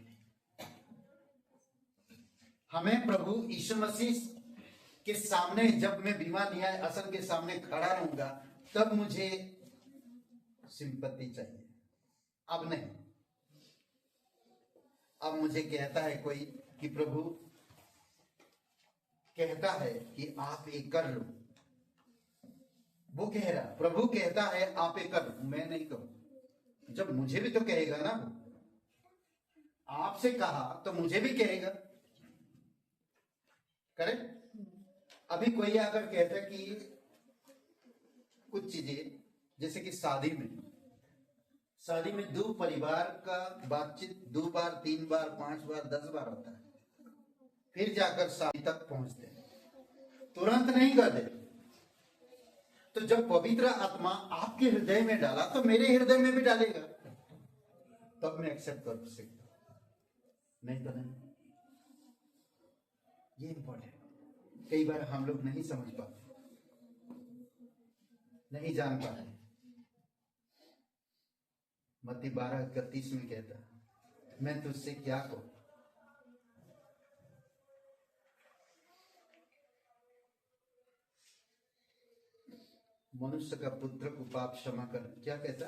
हमें प्रभु यीशु मसीह के सामने, जब मैं बीमार न्याय असल के सामने खड़ा रहूंगा, तब मुझे सिंपत्ति चाहिए। अब नहीं। अब मुझे कहता है कोई कि प्रभु कहता है कि आप एक कर लो, वो कह रहा, प्रभु कहता है आप एक कर लो, मैं नहीं कहूं। जब मुझे भी तो कहेगा ना, आपसे कहा तो मुझे भी कहेगा, करे। अभी कोई आकर कहता कि कुछ चीजें, जैसे कि शादी में 2 परिवार का बातचीत 2 बार 3 बार 5 बार 10 बार होता है, फिर जाकर शादी तक पहुंचते हैं, तुरंत नहीं कर दे। तो जब पवित्र आत्मा आपके हृदय में डाला तो मेरे हृदय में भी डालेगा, तब मैं एक्सेप्ट कर सकता हूं, नहीं तो नहीं। ये इंपॉर्टेंट। कई बार हम लोग नहीं समझ पाते, नहीं जान पाते। मत्ती 12:31 में कहता, मैं तुझसे क्या कहूं, मनुष्य का पुत्र को पाप क्षमा कर, क्या कहता?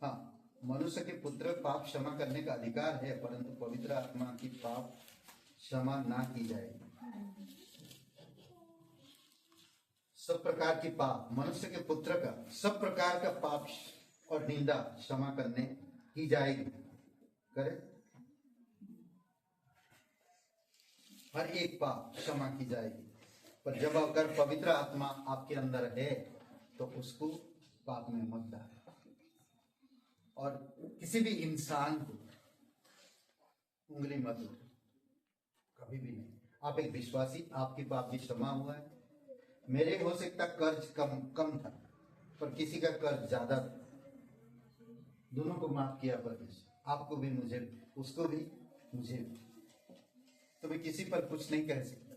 हाँ, मनुष्य के पुत्र पाप क्षमा करने का अधिकार है, परंतु पवित्र आत्मा की पाप क्षमा ना की जाएगी। सब प्रकार की पाप, मनुष्य के पुत्र का सब प्रकार का पाप और निंदा क्षमा करने की जाएगी, करे। हर एक पाप क्षमा की जाएगी। पर जब अगर पवित्र आत्मा आपके अंदर है तो उसको पाप में मत डालो। और किसी भी इंसान को उंगली मत उठाओ, कभी भी नहीं। आप एक विश्वासी, आपकी पाप भी क्षमा हुआ है। मेरे हो सकता कर्ज कम था, पर किसी का कर्ज ज्यादा था, दोनों को माफ किया परमेश्वर, आपको भी, मुझे, उसको भी, मुझे भी। तो मैं किसी पर कुछ नहीं कह सकता।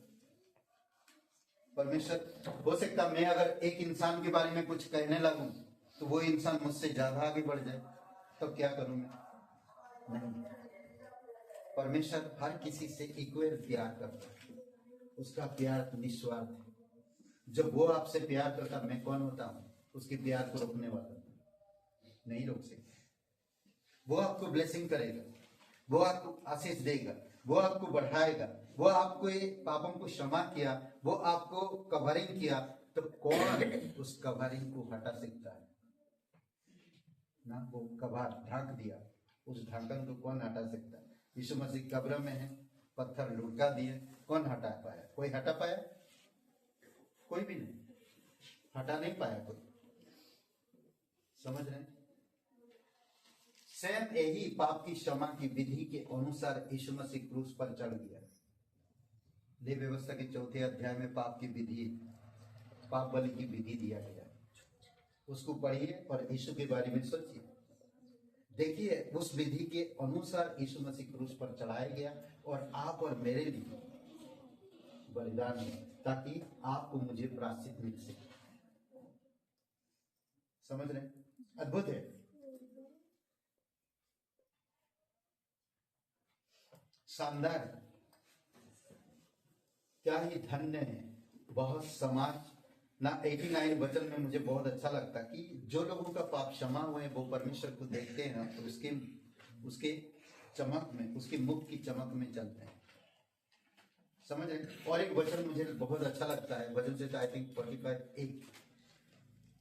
परमेश्वर, हो सकता मैं अगर एक इंसान के बारे में कुछ कहने लगूं तो वो इंसान मुझसे ज्यादा आगे बढ़ जाए, तो क्या करूं मैं? नहीं। परमेश्वर हर किसी से इक्वल प्यार करता है, उसका प्यार निस्वार्थ है। जब वो आपसे प्यार करता, मैं कौन होता हूं उसके प्यार को रोकने वाला? नहीं रोक सकते। वो आपको ब्लेसिंग करेगा, वो आपको आशीष देगा, वो आपको बढ़ाएगा, वो आपको पापों को क्षमा किया, वो आपको कवरिंग किया, तो कौन उस कवरिंग को हटा सकता है? ना, वो कवर ढक दिया, उस ढक्कन को कौन हटा सकता है? यीशु मसीह कब्र में है, पत्थर लुढ़का दिए, कौन हटा पाया? कोई हटा पाया? कोई भी नहीं, हटा नहीं पाया कोई। समझ रहे हैं? स्वयं यही पाप की क्षमा की विधि के अनुसार यीशु मसीह क्रूस पर चढ़ गया। देव व्यवस्था के 4थे अध्याय में पाप की विधि, पाप बलि की विधि दिया गया, उसको पढ़िए और यीशु के बारे में सोचिए। देखिए, उस विधि के अनुसार यीशु मसीह क्रूस पर चढ़ाया गया और आप और मेरे लिए बलिदान हुआ, ताकि आपको मुझे प्रायश्चित मिल सके। समझ रहे? अद्भुत है। शानदार है। क्या ही धन्य है। बहुत समाज ना 89 वचन में मुझे बहुत अच्छा लगता कि जो लोगों का पाप क्षमा हुए वो परमेश्वर को देखते हैं ना, तो उसके चमक में, उसकी मुख की चमक में चलते हैं। समझ रहे? और एक वचन मुझे बहुत अच्छा लगता है, वचन से आई थिंक 45:1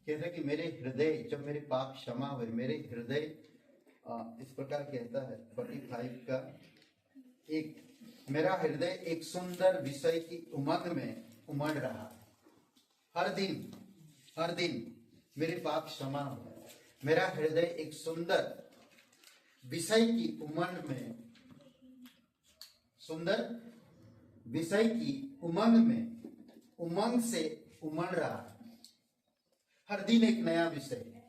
कहता है कि मेरे हृदय, जब मेरे पाप क्षमा हुए, मेरे हृदय इस प्रकार कहता है 45:1, मेरा हृदय एक सुंदर विषय की उमंग में उमड़ रहा है। हर दिन मेरे पाप क्षमा हुए, मेरा हृदय एक सुंदर विषय की उमंग में, सुंदर विषय की उमंग में, उमंग से उमड़ रहा है। हर दिन एक नया विषय,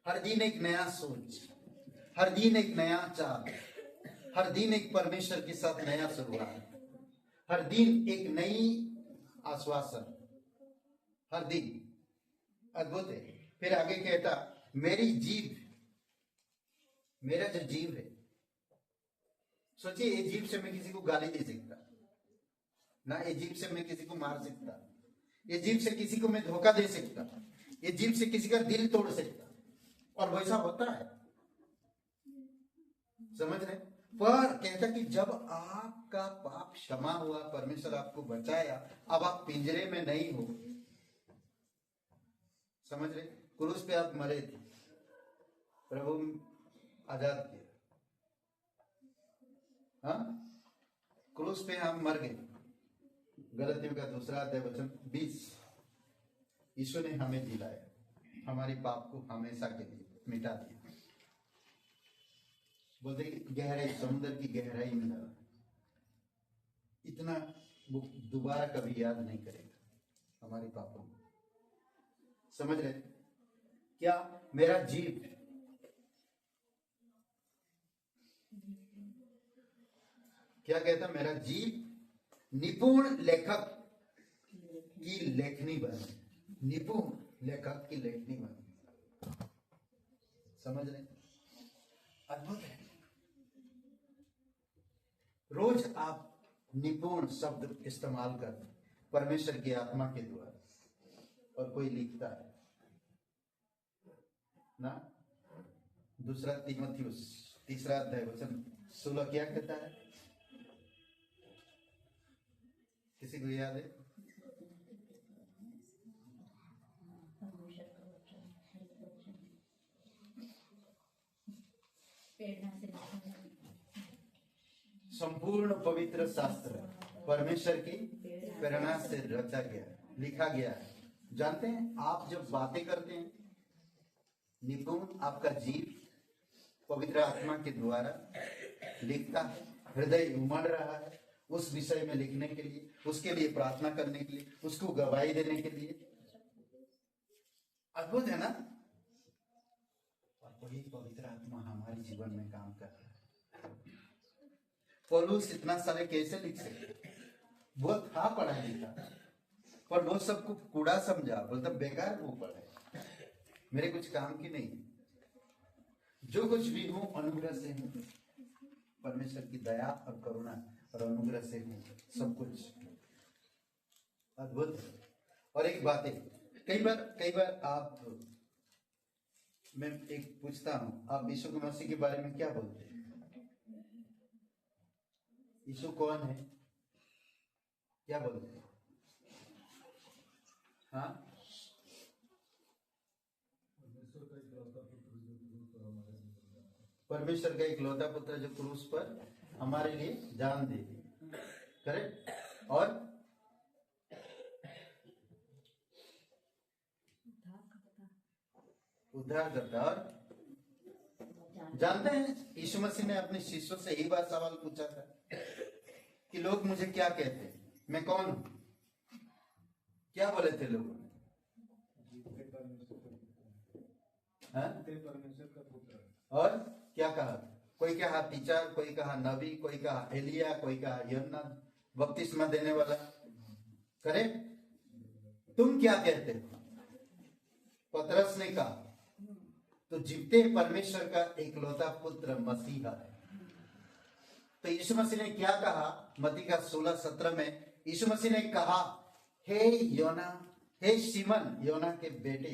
हर दिन एक नया सोच, हर दिन एक नया चाल, हर दिन एक परमेश्वर के साथ नया शुरुआत, हर दिन एक नई आश्वासन, हर दिन। अद्भुत है। फिर आगे कहता, मेरी जीभ, मेरा जो जीव है, सोचिए ये जीभ से मैं किसी को गाली दे सकता ना, ये जीभ से मैं किसी को मार सकता, ये जीभ से किसी को मैं धोखा दे सकता, ये जीभ से किसी का दिल तोड़ सकता, और वैसा होता है। समझ रहे? पर कहता कि जब आपका पाप क्षमा हुआ, परमेश्वर आपको बचाया, अब आप पिंजरे में नहीं हो। समझ रहे? क्रूस पे आप मरे थे, प्रभु आजाद किया। हाँ, क्रूस पे हम मर गए। गलतियों का 2:20 यीशु ने हमें दिलाया, हमारी पाप को हमेशा के लिए मिटा दिया। बोलते गहराई, समुद्र की गहराई में डाला, इतना वो दोबारा कभी याद नहीं करेगा हमारे पापों को। समझ रहे? क्या मेरा जीव, क्या कहता, मेरा जीव निपुण लेखक की लेखनी बने, निपुण लेखक की लेखनी बने। समझ रहे? अद्भुत है। रोज आप निपुण शब्द इस्तेमाल करते परमेश्वर की आत्मा के द्वारा, और कोई लिखता है ना, 2 तीमुथियुस 3:16 क्या कहता है? किसी को याद है? संपूर्ण पवित्र शास्त्र परमेश्वर की प्रेरणा से रचा गया, लिखा गया है। जानते हैं, आप जब बातें करते हैं, निपुण आपका जीव पवित्र आत्मा के द्वारा लिखता है, हृदय उमड़ रहा है उस विषय में लिखने के लिए, उसके लिए प्रार्थना करने के लिए, उसको गवाही देने के लिए। अद्भुत है ना? और वही पवित्र आत्मा हमारे जीवन में काम कर रहा है। पौलुस इतना सारे कैसे लिख सकते? वो था पढ़ा लिखा, पर वो सबको कूड़ा समझा, बोलता बेकार वो पढ़े, मेरे कुछ काम की नहीं। जो कुछ भी हूं अनुग्रह से हूं, परमेश्वर की दया और करुणा और अनुग्रह से हूं, सब कुछ। अद्भुत। और एक बात है, कई बार आप, मैं एक पूछता हूं, आप यीशु मसीह के बारे में क्या बोलते हैं? यीशु कौन है? क्या बोलते हैं? हाँ, परमेश्वर का इकलौता पुत्र जो क्रूस पर हमारे लिए जान दे दी। करेक्ट? और उद्धार करता। और जानते हैं, यीशु मसीह ने अपने शिष्यों से यही बात सवाल पूछा था कि लोग मुझे क्या कहते हैं, मैं कौन हूं? क्या बोले थे लोगों ने? परमेश्वर का पुत्र। और क्या कहा? कोई कहा टीचर, कोई कहा नबी, कोई कहा एलिया, कोई कहा यूहन्ना बपतिस्मा देने वाला। करेक्ट? तुम क्या कहते हो? पतरस ने कहा, तो जीवते परमेश्वर का एकलौता पुत्र मसीहा है। तो यीशु मसीह ने क्या कहा? मत्ती का 16:17 में यीशु मसीह ने कहा, हे योना, हे सिमन, योना के बेटे,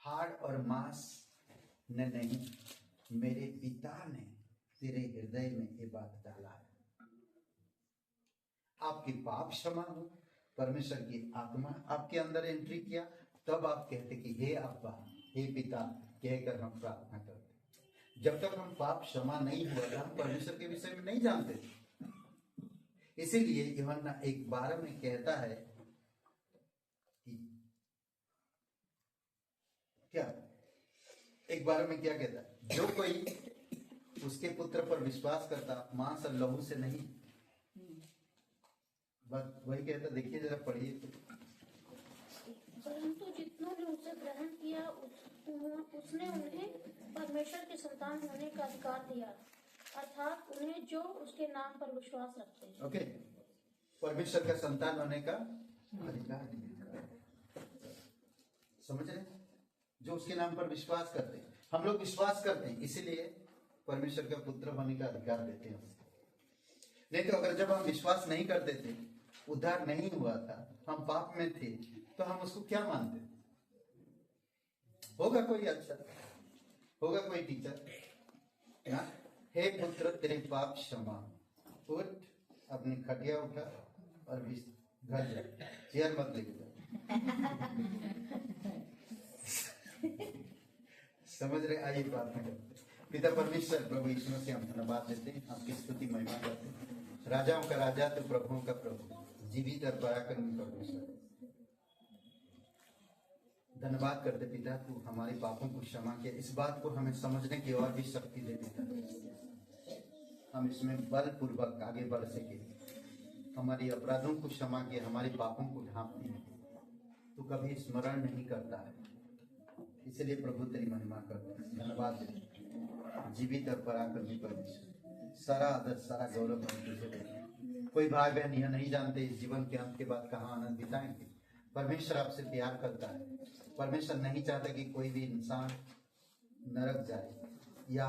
हाड़ और मांस ने नहीं, मेरे पिता ने तेरे हृदय में ये बात डाला है। आपकी पाप क्षमा हो, परमेश्वर की आत्मा आपके अंदर एंट्री किया, तब आप कहते कि हे अब्बा, हे पिता कहकर हम प्रार्थना करते। जब तक हम पाप क्षमा नहीं हुआ था, हम परमेश्वर के विषय में नहीं जानते थे। इसीलिए यूहन्ना 1:12 में कहता है कि क्या 1:12 में क्या कहता है? जो कोई उसके पुत्र पर विश्वास करता, मांस और लहू से नहीं, बस वही कहता। देखिए जरा, पढ़िए तो। परंतु जितनों ने उसे ग्रहण किया उसने उन्हें परमेश्वर के संतान होने का अधिकार दिया, अर्थात उन्हें जो उसके नाम पर विश्वास रखते हैं। ओके, परमेश्वर का संतान होने का अधिकार दिया। समझ रहे? जो उसके नाम पर विश्वास करते हैं। हम लोग विश्वास करते हैं, इसीलिए परमेश्वर का पुत्र होने का अधिकार देते हैं। नहीं तो अगर जब हम विश्वास नहीं करते थे, उद्धार नहीं हुआ था, हम पाप में थे, तो हम उसको क्या मानते? होगा कोई अच्छा, होगा कोई टीचर ना, हे पुत्र तेरे पाप क्षमा, उठ, अपनी खटिया उठा और घर जा, चेयर मत लेके जा। समझ रहे? आइए प्रार्थना करते। पिता परमेश्वर, प्रभु यीशु मसीह, हम धन्यवाद देते हैं, आपकी स्तुति महिमा करते हैं। राजाओं का राजा तो प्रभुओं का प्रभु, जीवित और पराक्रमी परमेश्वर, धन्यवाद करते पिता, तू हमारे पापों को क्षमा किया। इस बात को हमें समझने की और भी शक्ति दे पिता, हम इसमें बलपूर्वक आगे बढ़ सके। हमारी अपराधों को क्षमा किया, हमारे पापों को ढांप दिया। तू कभी स्मरण नहीं करता है, इसलिए प्रभु तेरी महिमा करते हैं। धन्यवाद देते, जीवित और पराक्रमी परमेश्वर, सारा आदर सारा गौरव हम तुझे देते हैं। कोई भाई बहन यह नहीं जानते इस जीवन के अंत के बाद कहाँ आनंद बिताएंगे। परमेश्वर आपसे प्यार करता है। परमेश्वर नहीं चाहता कि कोई भी इंसान नरक जाए या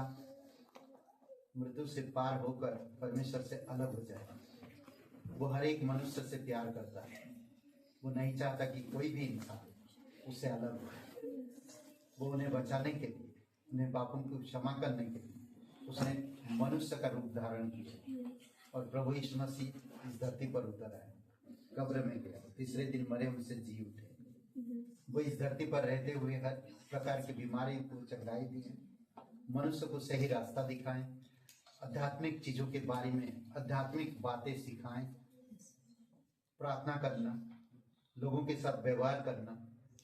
मृत्यु से पार होकर परमेश्वर से अलग हो जाए। वो हर एक मनुष्य से प्यार करता है। वो नहीं चाहता कि कोई भी इंसान उससे अलग हो। वो उन्हें बचाने के लिए, उन्हें पापों को क्षमा करने के लिए उसने मनुष्य का रूप धारण किया और प्रभु यीशु मसीह इस धरती पर उतर आए, कब्र में गया, तीसरे दिन मरे उनसे जी उठे। वो इस धरती पर रहते हुए हर प्रकार की बीमारी को चंगाई दिए, मनुष्य को सही रास्ता दिखाएं, आध्यात्मिक चीजों के बारे में आध्यात्मिक बातें सिखाएं, प्रार्थना करना, लोगों के साथ व्यवहार करना,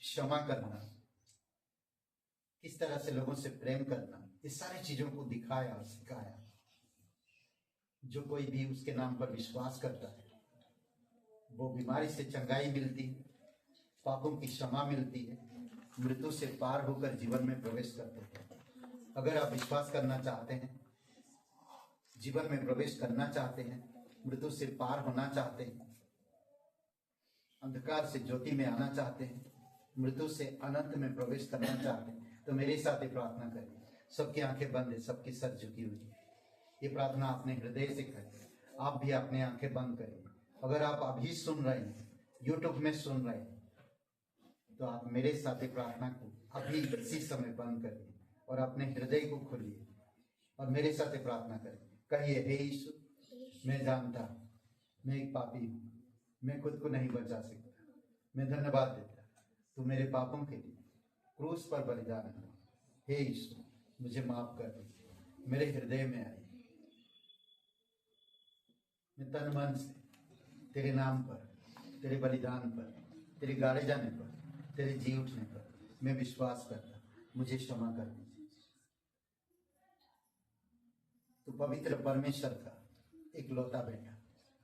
क्षमा करना, किस तरह से लोगों से प्रेम करना, इस सारी चीजों को दिखाया और सिखाया। जो कोई भी उसके नाम पर विश्वास करता है, वो बीमारी से चंगाई मिलती है, पापों की क्षमा मिलती है, मृत्यु से पार होकर जीवन में प्रवेश करते हैं। अगर आप विश्वास करना चाहते हैं, जीवन में प्रवेश करना चाहते हैं, मृत्यु से पार होना चाहते हैं, अंधकार से ज्योति में आना चाहते हैं, मृत्यु से अनंत में प्रवेश करना चाहते हैं, तो मेरे साथ ही प्रार्थना करें। सबकी आंखें बंद है, सबकी सर झुकी हुई है। ये प्रार्थना अपने हृदय से करें। आप भी अपने आंखें बंद करें। अगर आप अभी सुन रहे हैं, यूट्यूब में सुन रहे हैं, तो आप मेरे साथ ही प्रार्थना को अभी इसी समय बंद करिए और अपने हृदय को खोलिए और मेरे साथ ही प्रार्थना करें। कहिए, हे यीशु, मैं जानता हूँ मैं एक पापी हूँ, मैं खुद को नहीं बचा सकता। मैं धन्यवाद देता, तू मेरे पापों के लिए क्रूस पर बलिदान हुआ। हे यीशु, मुझे माफ कर दीजिए, मेरे हृदय में आइए। मैं तन मन से तेरे नाम पर, तेरे बलिदान पर, तेरे गाड़े जाने पर, तेरे जी उठने पर मैं विश्वास करता, मुझे क्षमा कर दीजिए। तो पवित्र परमेश्वर का इकलौता बेटा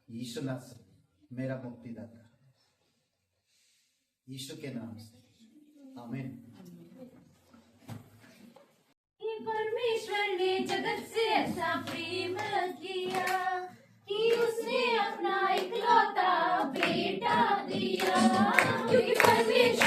यीशु नासरी मेरा मुक्तिदाता, यीशु के नाम से आमीन। परमेश्वर ने जगत से ऐसा प्रेम किया कि उसने अपना इकलौता बेटा दिया, क्योंकि परमेश्वर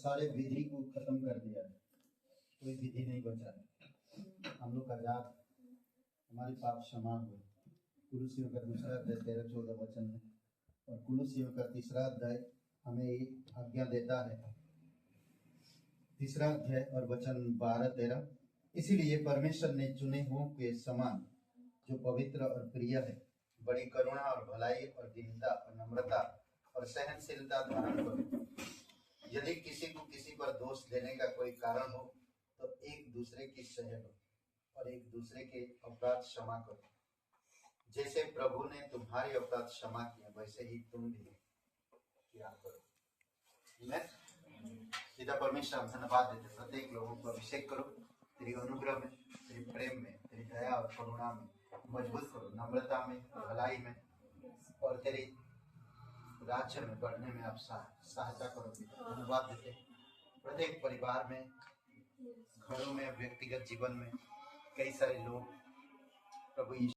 सारे विधि को खत्म कर दिया है, कोई विधि नहीं बचा है। हम लोग आजाद, हमारे पाप क्षमा हुए। कुलुसियों का 2 अध्याय 13-14 वचन है, और कुलुसियों का 3 अध्याय हमें ये आज्ञा देता है, 3 अध्याय और वचन 12-13। इसीलिए परमेश्वर ने चुने हुओं के समान जो पवित्र और प्रिय है, बड़ी करुणा और भलाई और दीनता और नम्रता और सहनशीलता धारण करो। यदि किसी को किसी पर दोष देने का कोई कारण हो तो एक दूसरे की सह लो और एक दूसरे के अपराध क्षमा करो। जैसे प्रभु ने तुम्हारे अपराध क्षमा किए, वैसे ही तुम भी किया करो। पिता परमेश्वर, हम धन्यवाद देते, प्रत्येक लोगों को अभिषेक करो तेरी अनुग्रह में, तेरी प्रेम में, तेरी दया और करुणा में, मजबूत करो नम्रता में, भलाई में, और तेरी राज्य में बढ़ने में आप सहायता करो। धन्यवाद देते प्रत्येक परिवार में, घरों में, व्यक्तिगत जीवन में कई सारे लोग प्रभु